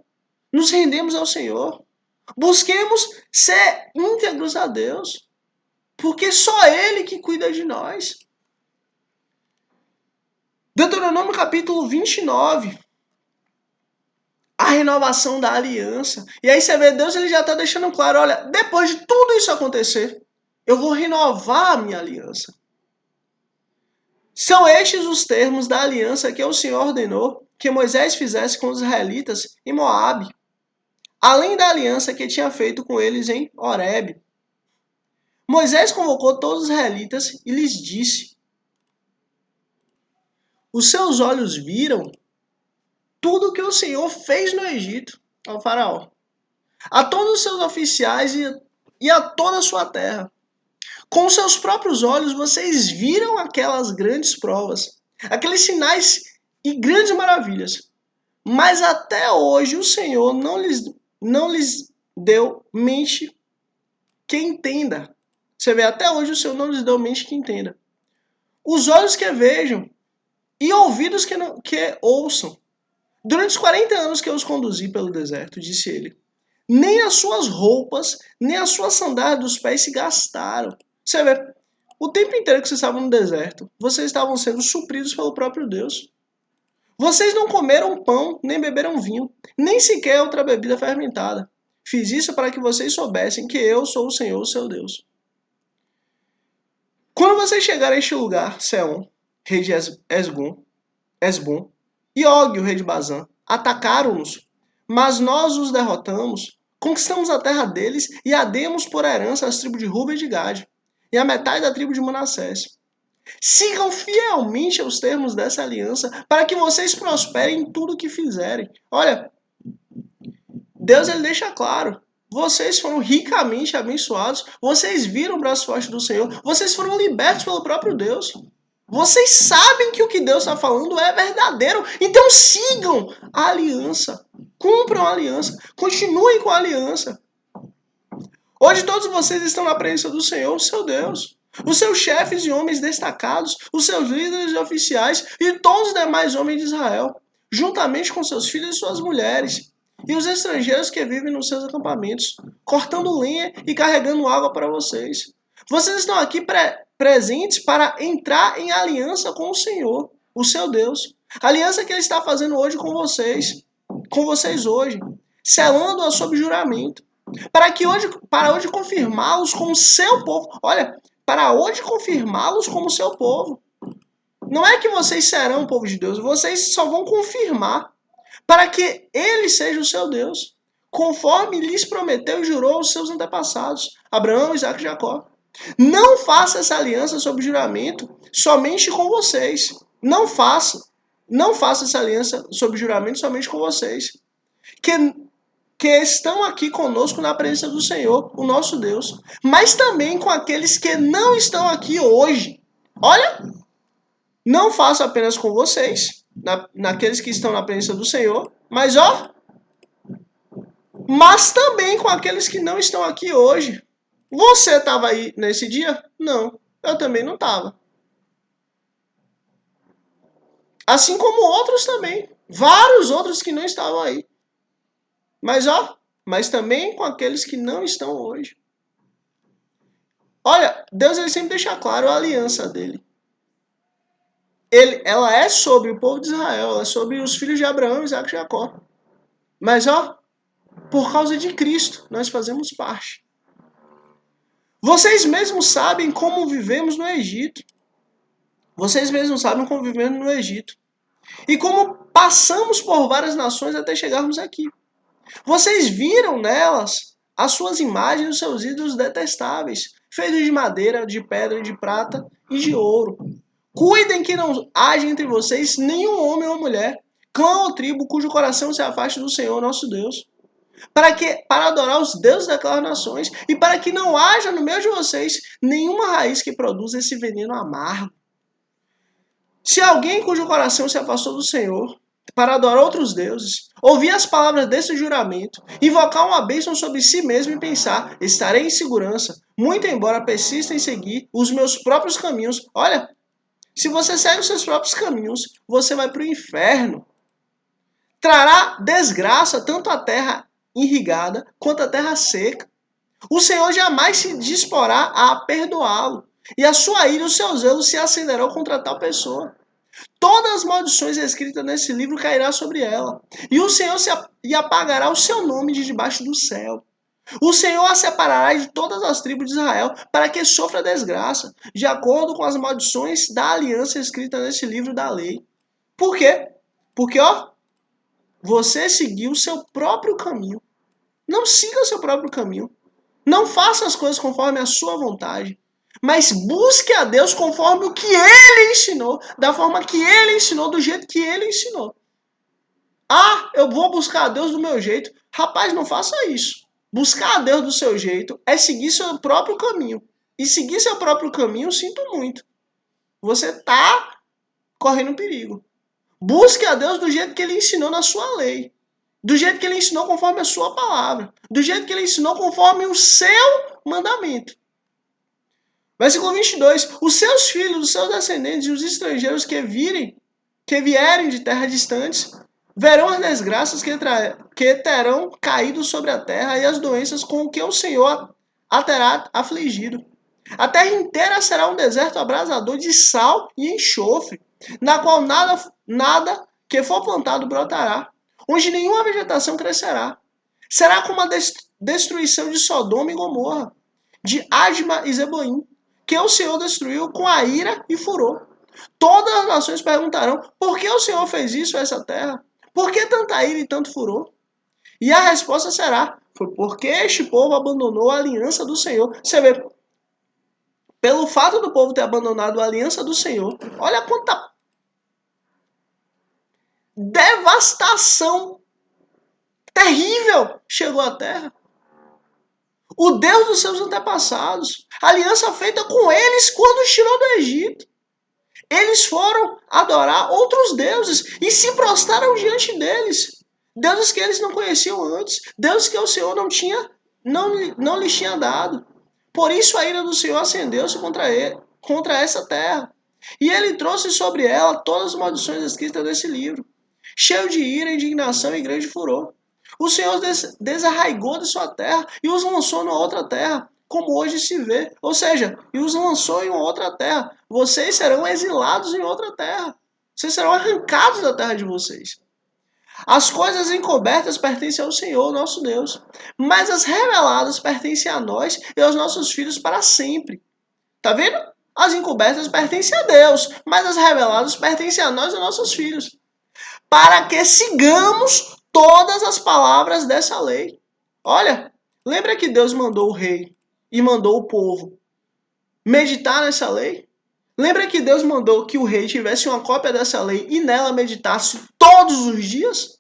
Nos rendemos ao Senhor. Busquemos ser íntegros a Deus. Porque só Ele que cuida de nós. Deuteronômio capítulo 29. A renovação da aliança. E aí você vê, Deus ele já está deixando claro, olha, depois de tudo isso acontecer, eu vou renovar a minha aliança. São estes os termos da aliança que o Senhor ordenou que Moisés fizesse com os israelitas em Moabe, além da aliança que tinha feito com eles em Horebe. Moisés convocou todos os israelitas e lhes disse: os seus olhos viram tudo o que o Senhor fez no Egito ao faraó, a todos os seus oficiais e a toda a sua terra. Com seus próprios olhos vocês viram aquelas grandes provas, aqueles sinais e grandes maravilhas. Mas até hoje o Senhor não lhes deu mente que entenda. Você vê, até hoje o Senhor não lhes deu mente que entenda. Os olhos que vejam e ouvidos que ouçam. Durante os 40 anos que eu os conduzi pelo deserto, disse ele, nem as suas roupas, nem as suas sandálias dos pés se gastaram. Você vê, o tempo inteiro que vocês estavam no deserto, vocês estavam sendo supridos pelo próprio Deus. Vocês não comeram pão, nem beberam vinho, nem sequer outra bebida fermentada. Fiz isso para que vocês soubessem que eu sou o Senhor, seu Deus. Quando vocês chegarem a este lugar, Seom, rei de Esbom, e Og, o rei de Bazã, atacaram-nos, mas nós os derrotamos, conquistamos a terra deles e a demos por herança às tribos de Ruben e de Gade, e a metade da tribo de Manassés. Sigam fielmente aos termos dessa aliança para que vocês prosperem em tudo o que fizerem. Olha, Deus ele deixa claro. Vocês foram ricamente abençoados. Vocês viram o braço forte do Senhor. Vocês foram libertos pelo próprio Deus. Vocês sabem que o que Deus está falando é verdadeiro. Então sigam a aliança. Cumpram a aliança. Continuem com a aliança. Hoje todos vocês estão na presença do Senhor, seu Deus. Os seus chefes e homens destacados, os seus líderes e oficiais e todos os demais homens de Israel, juntamente com seus filhos e suas mulheres, e os estrangeiros que vivem nos seus acampamentos, cortando lenha e carregando água para vocês. Vocês estão aqui presentes para entrar em aliança com o Senhor, o seu Deus. A aliança que Ele está fazendo hoje com vocês hoje, selando-a sob juramento, para hoje confirmá-los como seu povo. Olha, para hoje confirmá-los como seu povo. Não é que vocês serão o povo de Deus, vocês só vão confirmar para que Ele seja o seu Deus, conforme lhes prometeu e jurou aos seus antepassados, Abraão, Isaque e Jacó. Não faça essa aliança sob juramento somente com vocês. Não faça essa aliança sob juramento somente com vocês. Que estão aqui conosco na presença do Senhor, o nosso Deus, mas também com aqueles que não estão aqui hoje. Olha, não faço apenas com vocês, naqueles que estão na presença do Senhor, mas também com aqueles que não estão aqui hoje. Você estava aí nesse dia? Não, eu também não estava. Assim como outros também, vários outros que não estavam aí. Mas também com aqueles que não estão hoje. Olha, Deus ele sempre deixa claro a aliança dele. Ela é sobre o povo de Israel, ela é sobre os filhos de Abraão, Isaque e Jacó. Mas por causa de Cristo, nós fazemos parte. Vocês mesmos sabem como vivemos no Egito. Vocês mesmos sabem como vivemos no Egito. E como passamos por várias nações até chegarmos aqui. Vocês viram nelas as suas imagens e os seus ídolos detestáveis, feitos de madeira, de pedra, de prata e de ouro. Cuidem que não haja entre vocês nenhum homem ou mulher, clã ou tribo, cujo coração se afaste do Senhor nosso Deus. para adorar os deuses daquelas nações, e para que não haja no meio de vocês nenhuma raiz que produza esse veneno amargo. Se alguém cujo coração se afastou do Senhor para adorar outros deuses, ouvir as palavras desse juramento, invocar uma bênção sobre si mesmo e pensar, estarei em segurança, muito embora persista em seguir os meus próprios caminhos. Olha, se você segue os seus próprios caminhos, você vai para o inferno. Trará desgraça tanto à terra irrigada quanto à terra seca. O Senhor jamais se disporá a perdoá-lo, e a sua ira e o seu zelo se acenderão contra tal pessoa. Todas as maldições escritas nesse livro cairá sobre ela, e o Senhor apagará o seu nome de debaixo do céu. O Senhor a separará de todas as tribos de Israel, para que sofra desgraça, de acordo com as maldições da aliança escrita nesse livro da lei. Por quê? Porque, você seguiu o seu próprio caminho. Não siga o seu próprio caminho. Não faça as coisas conforme a sua vontade, mas busque a Deus conforme o que Ele ensinou, da forma que Ele ensinou, do jeito que Ele ensinou. Eu vou buscar a Deus do meu jeito. Rapaz, não faça isso. Buscar a Deus do seu jeito é seguir seu próprio caminho. E seguir seu próprio caminho, sinto muito. Você está correndo perigo. Busque a Deus do jeito que Ele ensinou na sua lei. Do jeito que Ele ensinou conforme a sua palavra. Do jeito que Ele ensinou conforme o seu mandamento. Versículo 22. Os seus filhos, os seus descendentes e os estrangeiros que vierem de terras distantes, verão as desgraças que terão caído sobre a terra e as doenças com que o Senhor a terá afligido. A terra inteira será um deserto abrasador de sal e enxofre, na qual nada que for plantado brotará, onde nenhuma vegetação crescerá. Será como a destruição de Sodoma e Gomorra, de Adma e Zeboim, que o Senhor destruiu com a ira e furor. Todas as nações perguntarão, por que o Senhor fez isso a essa terra? Por que tanta ira e tanto furor? E a resposta será, foi porque este povo abandonou a aliança do Senhor. Você vê, pelo fato do povo ter abandonado a aliança do Senhor, olha quanta devastação terrível chegou à terra. O Deus dos seus antepassados, aliança feita com eles quando os tirou do Egito. Eles foram adorar outros deuses e se prostraram diante deles. Deuses que eles não conheciam antes, deuses que o Senhor não lhes tinha dado. Por isso a ira do Senhor acendeu-se contra essa terra. E ele trouxe sobre ela todas as maldições escritas nesse livro, cheio de ira, indignação e grande furor. O Senhor desarraigou de sua terra e os lançou numa outra terra, como hoje se vê. Ou seja, e os lançou em uma outra terra. Vocês serão exilados em outra terra. Vocês serão arrancados da terra de vocês. As coisas encobertas pertencem ao Senhor, nosso Deus, mas as reveladas pertencem a nós e aos nossos filhos para sempre. Tá vendo? As encobertas pertencem a Deus, mas as reveladas pertencem a nós e aos nossos filhos, para que sigamos todas as palavras dessa lei. Olha, lembra que Deus mandou o rei e mandou o povo meditar nessa lei? Lembra que Deus mandou que o rei tivesse uma cópia dessa lei e nela meditasse todos os dias?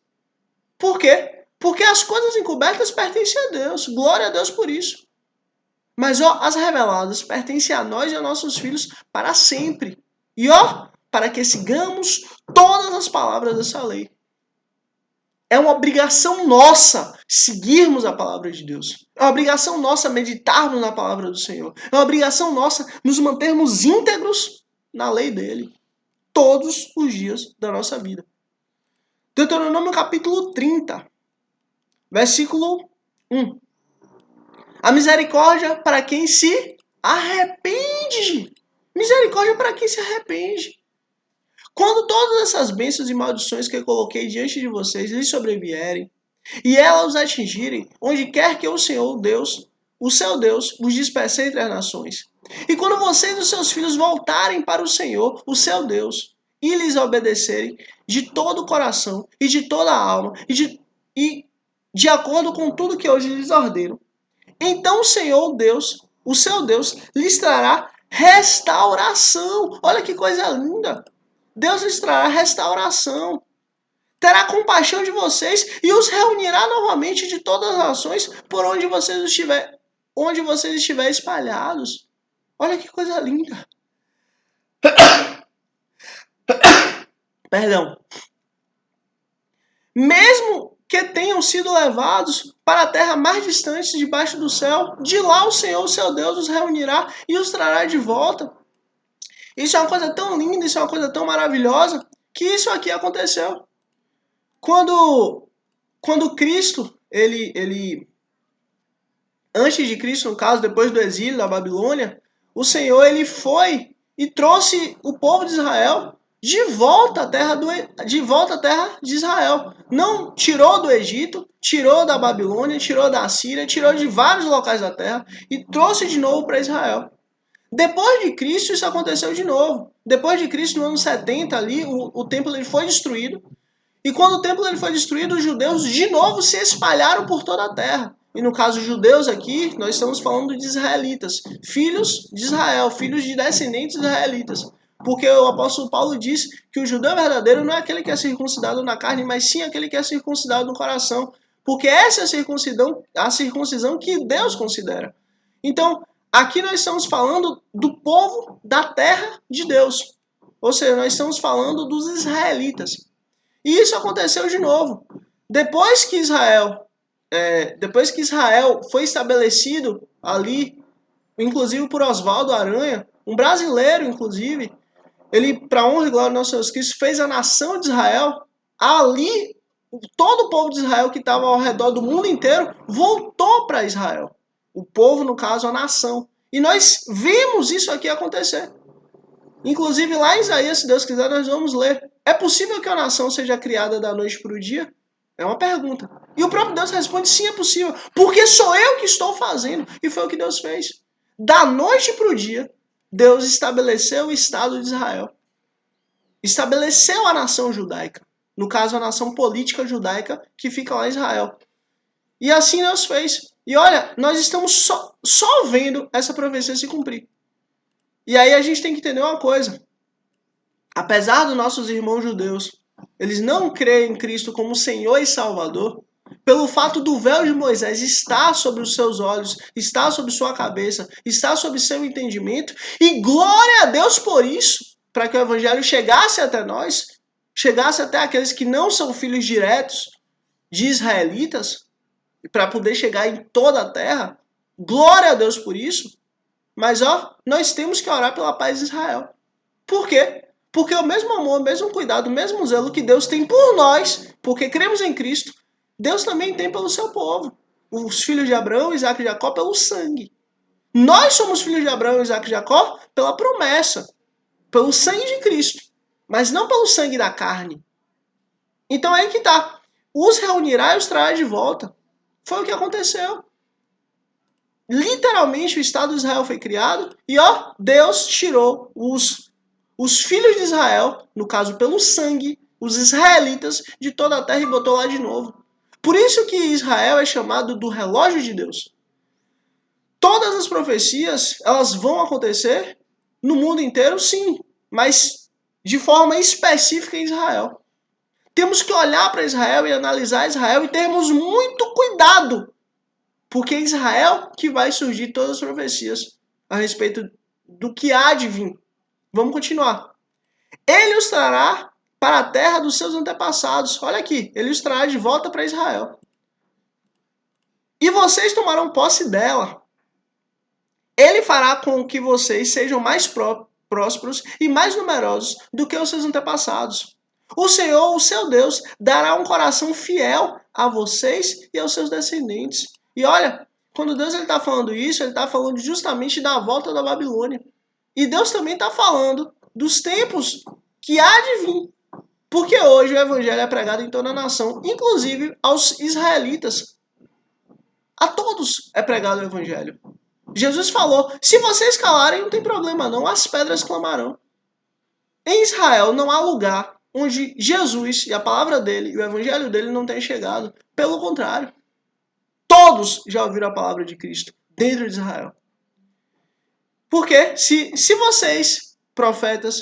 Por quê? Porque as coisas encobertas pertencem a Deus. Glória a Deus por isso. Mas as reveladas pertencem a nós e a nossos filhos para sempre. E para que sigamos todas as palavras dessa lei. É uma obrigação nossa seguirmos a palavra de Deus. É uma obrigação nossa meditarmos na palavra do Senhor. É uma obrigação nossa nos mantermos íntegros na lei dele. Todos os dias da nossa vida. Deuteronômio capítulo 30, versículo 1. A misericórdia para quem se arrepende. Misericórdia para quem se arrepende. Quando todas essas bênçãos e maldições que eu coloquei diante de vocês lhes sobrevierem, e elas os atingirem, onde quer que o Senhor Deus, o seu Deus, os disperse entre as nações. E quando vocês e os seus filhos voltarem para o Senhor, o seu Deus, e lhes obedecerem de todo o coração e de toda a alma, e de acordo com tudo que hoje lhes ordeno, então o Senhor Deus, o seu Deus, lhes trará restauração. Olha que coisa linda! Deus lhes trará restauração. terá compaixão de vocês e os reunirá novamente de todas as nações por onde vocês estiverem espalhados. Olha que coisa linda. Perdão. Mesmo que tenham sido levados para a terra mais distante debaixo do céu, de lá o Senhor, o seu Deus, os reunirá e os trará de volta. Isso é uma coisa tão linda, isso é uma coisa tão maravilhosa, que isso aqui aconteceu. Quando Cristo, antes de Cristo, no caso, depois do exílio da Babilônia, o Senhor ele foi e trouxe o povo de Israel de volta à terra de Israel. Não tirou do Egito, tirou da Babilônia, tirou da Síria, tirou de vários locais da terra e trouxe de novo para Israel. Depois de Cristo, isso aconteceu de novo. Depois de Cristo, no ano 70 ali, o templo ele foi destruído. E quando o templo ele foi destruído, os judeus de novo se espalharam por toda a terra. E no caso judeus aqui, nós estamos falando de israelitas, filhos de Israel, filhos de descendentes israelitas. Porque o apóstolo Paulo diz que o judeu verdadeiro não é aquele que é circuncidado na carne, mas sim aquele que é circuncidado no coração. Porque essa é a circuncisão que Deus considera. Então, aqui nós estamos falando do povo da terra de Deus. Ou seja, nós estamos falando dos israelitas. E isso aconteceu de novo. Depois que Israel foi estabelecido ali, inclusive por Oswaldo Aranha, um brasileiro, inclusive, ele, para honra e glória do nosso Jesus Cristo, fez a nação de Israel. Ali, todo o povo de Israel que estava ao redor do mundo inteiro voltou para Israel. O povo, no caso, a nação. E nós vimos isso aqui acontecer. Inclusive, lá em Isaías, se Deus quiser, nós vamos ler. É possível que a nação seja criada da noite para o dia? É uma pergunta. E o próprio Deus responde, sim, é possível. Porque sou eu que estou fazendo. E foi o que Deus fez. Da noite para o dia, Deus estabeleceu o Estado de Israel. Estabeleceu a nação judaica. No caso, a nação política judaica que fica lá em Israel. E assim Deus fez. E olha, nós estamos só vendo essa profecia se cumprir. E aí a gente tem que entender uma coisa. Apesar dos nossos irmãos judeus, eles não creem em Cristo como Senhor e Salvador, pelo fato do véu de Moisés estar sobre os seus olhos, estar sobre sua cabeça, estar sobre seu entendimento, e glória a Deus por isso, para que o evangelho chegasse até nós, chegasse até aqueles que não são filhos diretos de israelitas, para poder chegar em toda a terra. Glória a Deus por isso. Mas nós temos que orar pela paz de Israel. Por quê? Porque o mesmo amor, o mesmo cuidado, o mesmo zelo que Deus tem por nós, porque cremos em Cristo, Deus também tem pelo seu povo. Os filhos de Abraão, Isaac e Jacó pelo sangue. Nós somos filhos de Abraão, Isaac e Jacó pela promessa, pelo sangue de Cristo, mas não pelo sangue da carne. Então aí que está. Os reunirá e os trará de volta. Foi o que aconteceu. Literalmente o Estado de Israel foi criado e Deus tirou os filhos de Israel, no caso pelo sangue, os israelitas, de toda a terra e botou lá de novo. Por isso que Israel é chamado do relógio de Deus. Todas as profecias, elas vão acontecer no mundo inteiro, sim, mas de forma específica em Israel. Temos que olhar para Israel e analisar Israel e termos muito cuidado, porque é Israel que vai surgir todas as profecias a respeito do que há de vir. Vamos continuar. Ele os trará para a terra dos seus antepassados. Olha aqui, ele os trará de volta para Israel. E vocês tomarão posse dela. Ele fará com que vocês sejam mais prósperos e mais numerosos do que os seus antepassados. O Senhor, o seu Deus, dará um coração fiel a vocês e aos seus descendentes. E olha, quando Deus está falando isso, ele está falando justamente da volta da Babilônia. E Deus também está falando dos tempos que há de vir. Porque hoje o evangelho é pregado em toda a nação, inclusive aos israelitas. A todos é pregado o evangelho. Jesus falou, se vocês calarem, não tem problema não, as pedras clamarão. Em Israel não há lugar onde Jesus e a palavra dele e o evangelho dele não tenham chegado. Pelo contrário, todos já ouviram a palavra de Cristo dentro de Israel. Porque se vocês, profetas,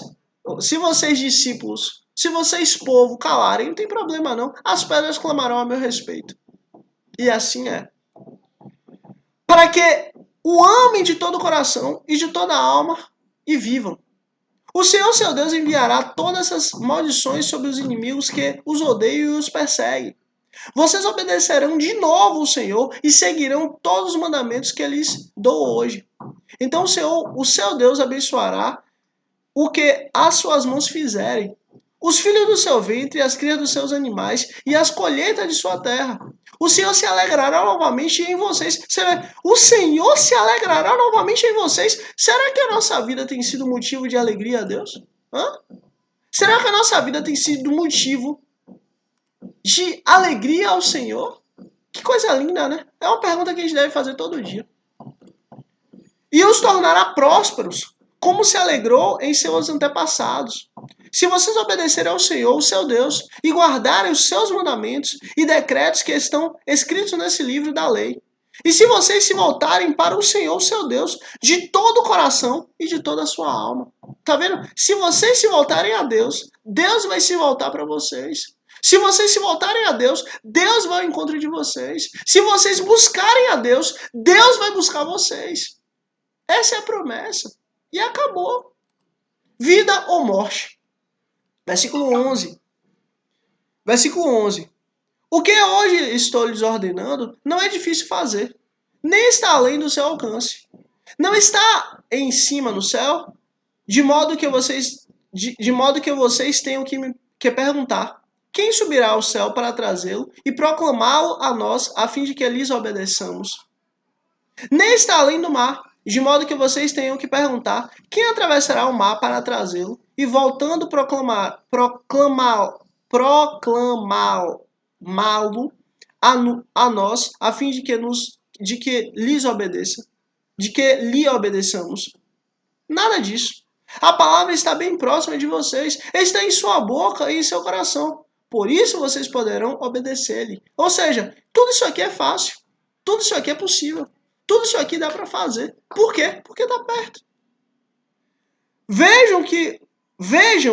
se vocês, discípulos, Se vocês, povo, calarem, não tem problema não. As pedras clamarão a meu respeito. E assim é. Para que o amem de todo o coração e de toda a alma e vivam. O Senhor, seu Deus, enviará todas essas maldições sobre os inimigos que os odeiam e os perseguem. Vocês obedecerão de novo o Senhor e seguirão todos os mandamentos que lhes dou hoje. Então o seu Deus abençoará o que as suas mãos fizerem, os filhos do seu ventre, as crias dos seus animais e as colheitas de sua terra. O Senhor se alegrará novamente em vocês. O Senhor se alegrará novamente em vocês. Será que a nossa vida tem sido motivo de alegria a Deus? Hã? Será que a nossa vida tem sido motivo de alegria ao Senhor? Que coisa linda, né? É uma pergunta que a gente deve fazer todo dia. E os tornará prósperos, como se alegrou em seus antepassados. Se vocês obedecerem ao Senhor, o seu Deus, e guardarem os seus mandamentos e decretos que estão escritos nesse livro da lei. E se vocês se voltarem para o Senhor, o seu Deus, de todo o coração e de toda a sua alma. Tá vendo? Se vocês se voltarem a Deus, Deus vai se voltar para vocês. Se vocês se voltarem a Deus, Deus vai ao encontro de vocês. Se vocês buscarem a Deus, Deus vai buscar vocês. Essa é a promessa. E acabou. Vida ou morte. Versículo 11. Versículo 11. O que hoje estou lhes ordenando não é difícil fazer, nem está além do seu alcance. Não está em cima no céu, de modo que vocês tenham que perguntar: quem subirá ao céu para trazê-lo e proclamá-lo a nós, a fim de que lhes obedeçamos? Nem está além do mar, de modo que vocês tenham que perguntar: quem atravessará o mar para trazê-lo e voltando proclamá-lo a nós, a fim de que lhe obedeçamos? Nada disso. A palavra está bem próxima de vocês, está em sua boca e em seu coração. Por isso vocês poderão obedecer-lhe. Ou seja, tudo isso aqui é fácil. Tudo isso aqui é possível. Tudo isso aqui dá para fazer. Por quê? Porque está perto. Vejam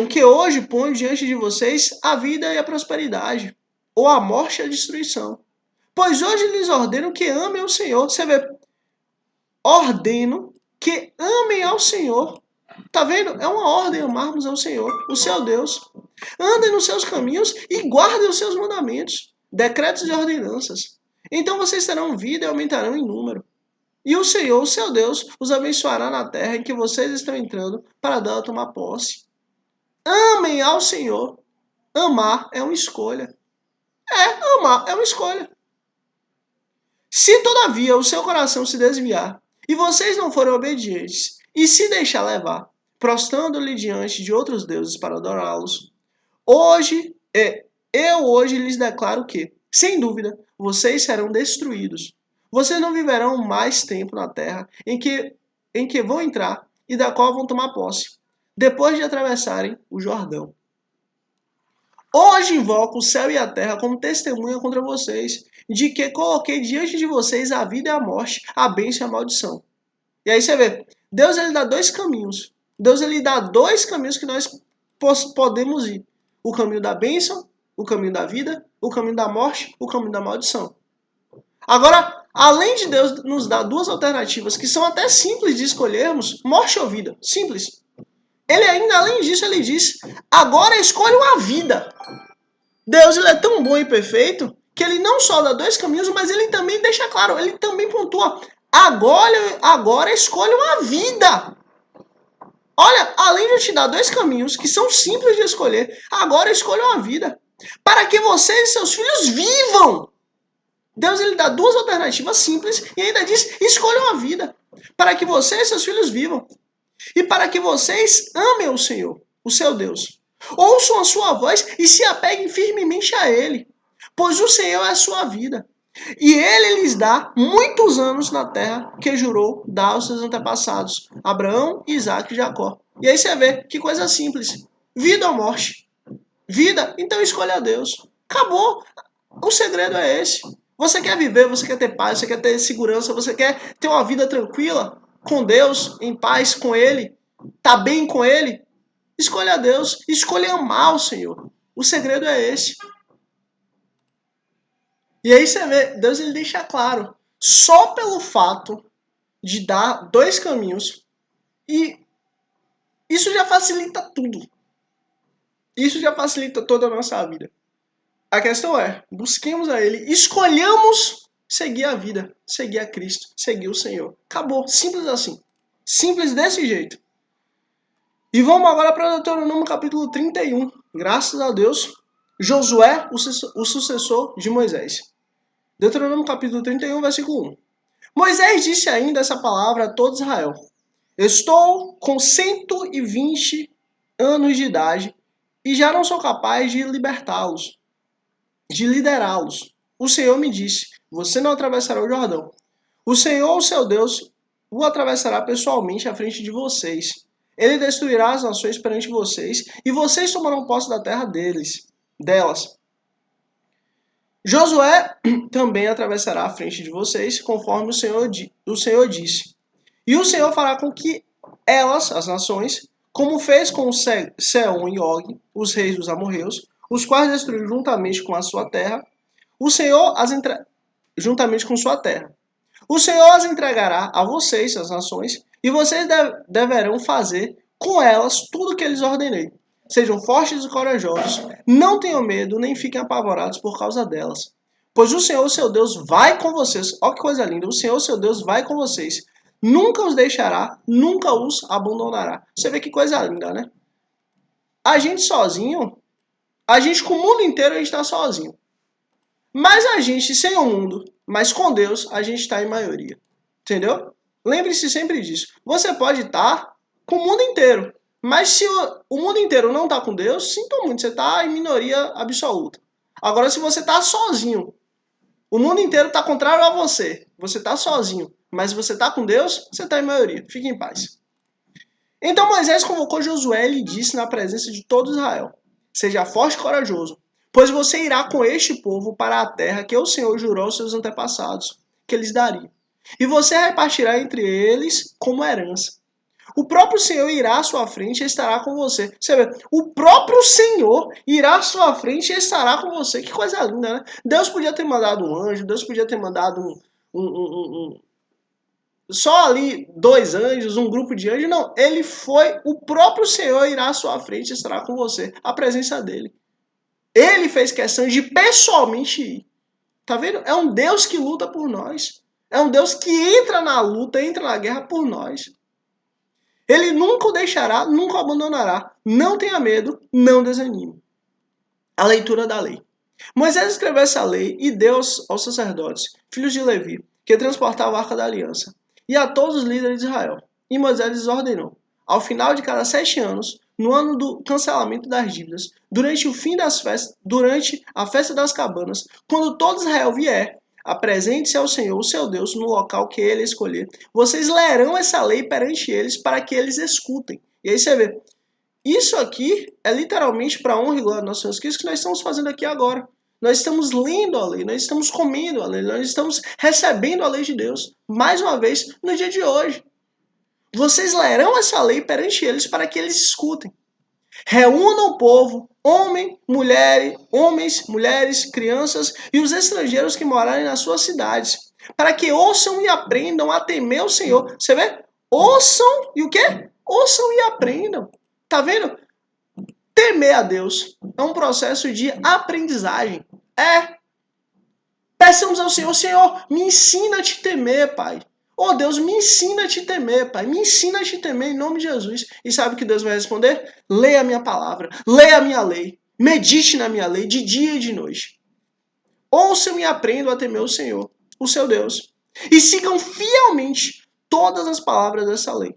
que hoje ponho diante de vocês a vida e a prosperidade, ou a morte e a destruição. Pois hoje lhes ordeno que amem ao Senhor. Você vê, ordeno que amem ao Senhor. Tá vendo? É uma ordem amarmos ao Senhor, o seu Deus. Andem nos seus caminhos e guardem os seus mandamentos, decretos e ordenanças. Então vocês terão vida e aumentarão em número. E o Senhor, o seu Deus, os abençoará na terra em que vocês estão entrando para dela tomar posse. Amem ao Senhor. Amar é uma escolha. Amar é uma escolha. Se todavia o seu coração se desviar e vocês não forem obedientes e se deixar levar, prostrando-lhe diante de outros deuses para adorá-los, eu hoje lhes declaro que, sem dúvida, vocês serão destruídos. Vocês não viverão mais tempo na terra em que vão entrar e da qual vão tomar posse, depois de atravessarem o Jordão. Hoje invoco o céu e a terra como testemunha contra vocês, de que coloquei diante de vocês a vida e a morte, a bênção e a maldição. E aí você vê, Deus ele dá dois caminhos. Deus ele dá dois caminhos que nós podemos ir. O caminho da bênção, o caminho da vida, o caminho da morte, o caminho da maldição. Agora, além de Deus nos dar duas alternativas que são até simples de escolhermos, morte ou vida, simples. Ele ainda, além disso, ele diz, agora escolham a vida. Deus ele é tão bom e perfeito que ele não só dá dois caminhos, mas ele também deixa claro, ele também pontua, agora escolham a vida. Olha, além de eu te dar dois caminhos que são simples de escolher, agora escolham a vida. Para que vocês e seus filhos vivam. Deus ele dá duas alternativas simples e ainda diz, escolham a vida. Para que vocês e seus filhos vivam. E para que vocês amem o Senhor, o seu Deus. Ouçam a sua voz e se apeguem firmemente a Ele. Pois o Senhor é a sua vida. E Ele lhes dá muitos anos na terra que jurou dar aos seus antepassados, Abraão, Isaque e Jacó. E aí você vê, que coisa simples. Vida ou morte? Vida? Então escolha a Deus. Acabou. O segredo é esse. Você quer viver, você quer ter paz, você quer ter segurança, você quer ter uma vida tranquila com Deus, em paz com Ele, tá bem com Ele? Escolha a Deus, escolha amar o Senhor. O segredo é esse. E aí você vê, Deus ele deixa claro, só pelo fato de dar dois caminhos, e isso já facilita tudo. Isso já facilita toda a nossa vida. A questão é, busquemos a Ele, escolhamos seguir a vida, seguir a Cristo, seguir o Senhor. Acabou, simples assim. Simples desse jeito. E vamos agora para Deuteronômio capítulo 31. Graças a Deus, Josué, o sucessor de Moisés. Deuteronômio capítulo 31, versículo 1. Moisés disse ainda essa palavra a todo Israel. Estou com 120 anos de idade e já não sou capaz de libertá-los, de liderá-los. O Senhor me disse, você não atravessará o Jordão. O Senhor, o seu Deus, o atravessará pessoalmente à frente de vocês. Ele destruirá as nações perante vocês e vocês tomarão posse da terra delas. Josué também atravessará à frente de vocês, conforme o Senhor disse. E o Senhor fará com que elas, as nações, como fez com Sehon e Og, os reis dos amorreus, os quais destruiu juntamente com a sua terra, o Senhor juntamente com sua terra. O Senhor as entregará a vocês, as nações, e vocês deverão fazer com elas tudo o que lhes ordenei. Sejam fortes e corajosos, não tenham medo, nem fiquem apavorados por causa delas. Pois o Senhor, seu Deus, vai com vocês. Olha que coisa linda. O Senhor, seu Deus, vai com vocês. Nunca os deixará, nunca os abandonará. Você vê que coisa linda, né? A gente sozinho, a gente com o mundo inteiro, a gente está sozinho. Mas a gente sem o mundo, mas com Deus, a gente está em maioria. Entendeu? Lembre-se sempre disso. Você pode estar com o mundo inteiro, mas se o mundo inteiro não está com Deus, sinto muito, você está em minoria absoluta. Agora, se você está sozinho, o mundo inteiro está contrário a você, você está sozinho, mas você está com Deus, você está em maioria. Fique em paz. Então Moisés convocou Josué e lhe disse na presença de todo Israel: seja forte e corajoso, pois você irá com este povo para a terra que o Senhor jurou aos seus antepassados, que lhes daria. E você repartirá entre eles como herança. O próprio Senhor irá à sua frente e estará com você. Você vê, o próprio Senhor irá à sua frente e estará com você. Que coisa linda, né? Deus podia ter mandado um anjo, Deus podia ter mandado só ali 2 anjos, um grupo de anjos. Não, ele foi, o próprio Senhor irá à sua frente e estará com você. A presença dele. Ele fez questão de pessoalmente ir. Tá vendo? É um Deus que luta por nós. É um Deus que entra na luta, entra na guerra por nós. Ele nunca o deixará, nunca o abandonará. Não tenha medo, não desanime. A leitura da lei. Moisés escreveu essa lei e deu aos sacerdotes, filhos de Levi, que transportavam a arca da aliança, e a todos os líderes de Israel. E Moisés lhes ordenou, ao final de cada 7 anos, no ano do cancelamento das dívidas, durante o fim das festas, durante a festa das cabanas, quando todo Israel vier, apresente-se ao Senhor, o seu Deus, no local que ele escolher. Vocês lerão essa lei perante eles para que eles escutem. E aí você vê, isso aqui é literalmente para a honra e glória do nosso Senhor Cristo que nós estamos fazendo aqui agora. Nós estamos lendo a lei, nós estamos comendo a lei, nós estamos recebendo a lei de Deus, mais uma vez, no dia de hoje. Vocês lerão essa lei perante eles para que eles escutem. Reúnam o povo, homens, mulheres, crianças e os estrangeiros que morarem nas suas cidades, para que ouçam e aprendam a temer o Senhor. Você vê? Ouçam e o quê? Ouçam e aprendam. Tá vendo? Temer a Deus é um processo de aprendizagem. Peçamos ao Senhor, Senhor, me ensina a te temer, Pai. Oh Deus, me ensina a te temer, Pai. Me ensina a te temer em nome de Jesus. E sabe o que Deus vai responder? Leia a minha palavra, leia a minha lei, medite na minha lei de dia e de noite. Ouçam e aprendam a temer o Senhor, o seu Deus. E sigam fielmente todas as palavras dessa lei.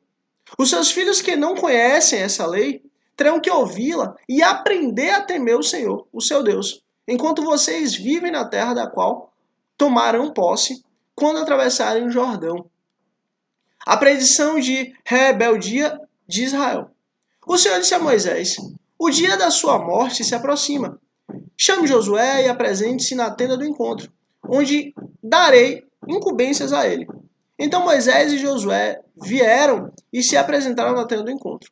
Os seus filhos que não conhecem essa lei terão que ouvi-la e aprender a temer o Senhor, o seu Deus, enquanto vocês vivem na terra da qual tomarão posse quando atravessarem o Jordão. A predição de rebeldia de Israel. O Senhor disse a Moisés: o dia da sua morte se aproxima. Chame Josué e apresente-se na tenda do encontro, onde darei incumbências a ele. Então Moisés e Josué vieram e se apresentaram na tenda do encontro.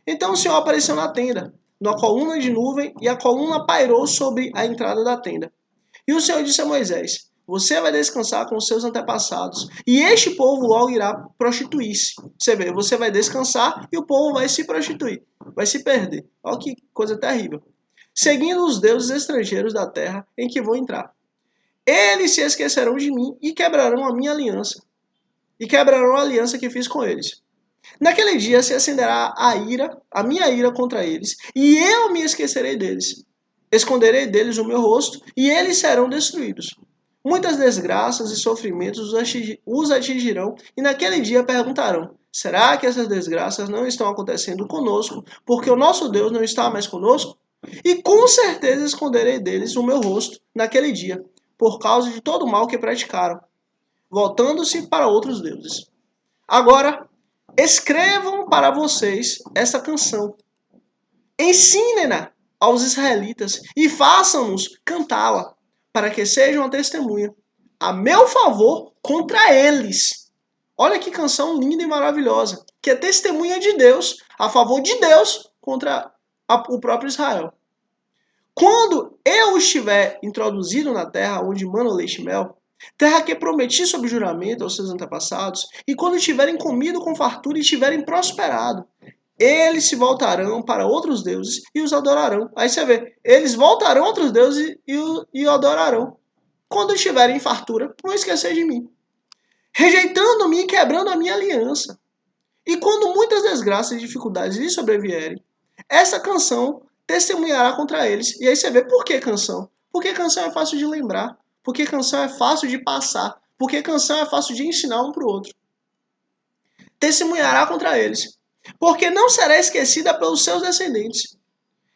Então o Senhor apareceu na tenda, numa coluna de nuvem, e a coluna pairou sobre a entrada da tenda. E o Senhor disse a Moisés: você vai descansar com os seus antepassados, e este povo logo irá prostituir-se. Você vê, você vai descansar e o povo vai se prostituir, vai se perder. Olha que coisa terrível. Seguindo os deuses estrangeiros da terra em que vou entrar. Eles se esquecerão de mim e quebrarão a minha aliança. E quebrarão a aliança que fiz com eles. Naquele dia se acenderá a minha ira contra eles, e eu me esquecerei deles. Esconderei deles o meu rosto, e eles serão destruídos. Muitas desgraças e sofrimentos os atingirão, e naquele dia perguntarão: será que essas desgraças não estão acontecendo conosco, porque o nosso Deus não está mais conosco? E com certeza esconderei deles o meu rosto naquele dia, por causa de todo o mal que praticaram, voltando-se para outros deuses. Agora, escrevam para vocês essa canção. Ensinem-na aos israelitas e façam-nos cantá-la, para que sejam uma testemunha a meu favor contra eles. Olha que canção linda e maravilhosa, que é testemunha de Deus, a favor de Deus contra o próprio Israel. Quando eu estiver introduzido na terra onde mana leite e mel, terra que prometi sob juramento aos seus antepassados, e quando tiverem comido com fartura e tiverem prosperado, eles se voltarão para outros deuses e os adorarão. Aí você vê, eles voltarão a outros deuses e o adorarão. Quando estiverem em fartura, vão esquecer de mim, rejeitando-me e quebrando a minha aliança. E quando muitas desgraças e dificuldades lhes sobrevierem, essa canção testemunhará contra eles. E aí você vê por que canção? Porque canção é fácil de lembrar. Porque canção é fácil de passar. Porque canção é fácil de ensinar um para o outro. Testemunhará contra eles. Porque não será esquecida pelos seus descendentes.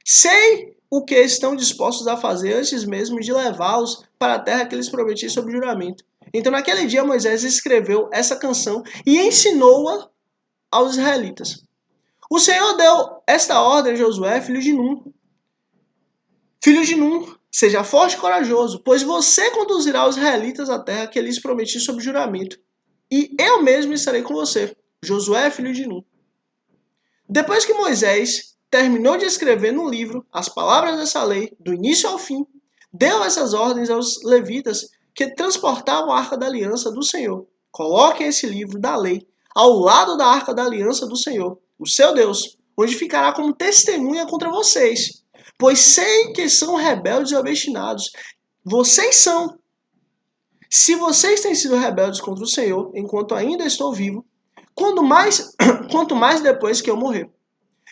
Sei o que estão dispostos a fazer antes mesmo de levá-los para a terra que eles prometi sob juramento. Então naquele dia Moisés escreveu essa canção e ensinou-a aos israelitas. O Senhor deu esta ordem a Josué, filho de Num. Filho de Num, seja forte e corajoso, pois você conduzirá os israelitas à terra que lhes prometi sob juramento. E eu mesmo estarei com você. Josué, filho de Num. Depois que Moisés terminou de escrever no livro as palavras dessa lei, do início ao fim, deu essas ordens aos levitas que transportavam a arca da aliança do Senhor. Coloquem esse livro da lei ao lado da arca da aliança do Senhor, o seu Deus, onde ficará como testemunha contra vocês. Pois sei que são rebeldes e obstinados. Vocês são. Se vocês têm sido rebeldes contra o Senhor, enquanto ainda estou vivo, quanto mais depois que eu morrer.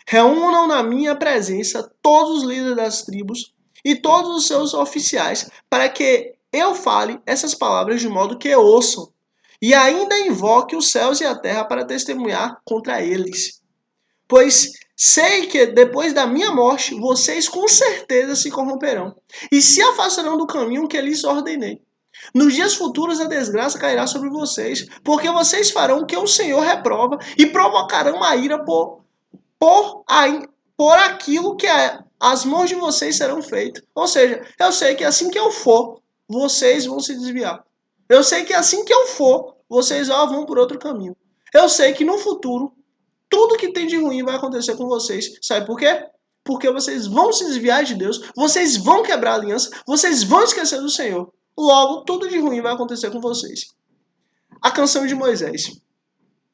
Reúnam na minha presença todos os líderes das tribos e todos os seus oficiais, para que eu fale essas palavras de modo que ouçam, e ainda invoque os céus e a terra para testemunhar contra eles. Pois sei que depois da minha morte, vocês com certeza se corromperão, e se afastarão do caminho que lhes ordenei. Nos dias futuros a desgraça cairá sobre vocês, porque vocês farão o que o Senhor reprova e provocarão a ira por aquilo que as mãos de vocês serão feitas. Ou seja, eu sei que assim que eu for, vocês vão se desviar. Eu sei que assim que eu for, vocês vão por outro caminho. Eu sei que no futuro, tudo que tem de ruim vai acontecer com vocês. Sabe por quê? Porque vocês vão se desviar de Deus, vocês vão quebrar a aliança, vocês vão esquecer do Senhor. Logo, tudo de ruim vai acontecer com vocês. A canção de Moisés.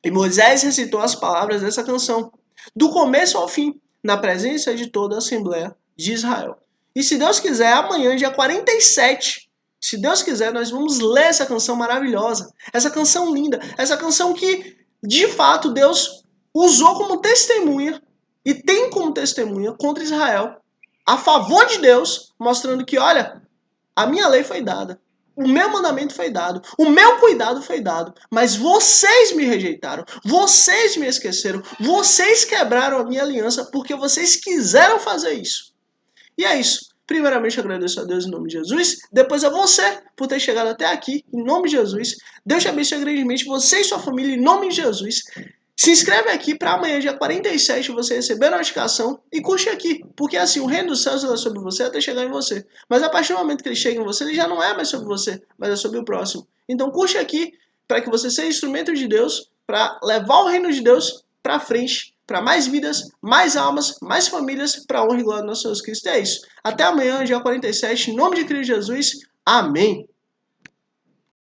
E Moisés recitou as palavras dessa canção, do começo ao fim, na presença de toda a Assembleia de Israel. E se Deus quiser, amanhã, dia 47, se Deus quiser, nós vamos ler essa canção maravilhosa, essa canção linda, essa canção que, de fato, Deus usou como testemunha e tem como testemunha contra Israel, a favor de Deus, mostrando que, olha, a minha lei foi dada. O meu mandamento foi dado. O meu cuidado foi dado. Mas vocês me rejeitaram. Vocês me esqueceram. Vocês quebraram a minha aliança porque vocês quiseram fazer isso. E é isso. Primeiramente, agradeço a Deus em nome de Jesus. Depois a você por ter chegado até aqui, em nome de Jesus. Deus te abençoe grandemente, você e sua família, em nome de Jesus. Se inscreve aqui para amanhã, dia 47, você receber a notificação e curte aqui, porque assim, o reino dos céus é sobre você até chegar em você. Mas a partir do momento que ele chega em você, ele já não é mais sobre você, mas é sobre o próximo. Então curte aqui para que você seja instrumento de Deus para levar o reino de Deus para frente para mais vidas, mais almas, mais famílias, para a honra e glória do nosso Jesus Cristo. É isso. Até amanhã, dia 47, em nome de Cristo Jesus. Amém.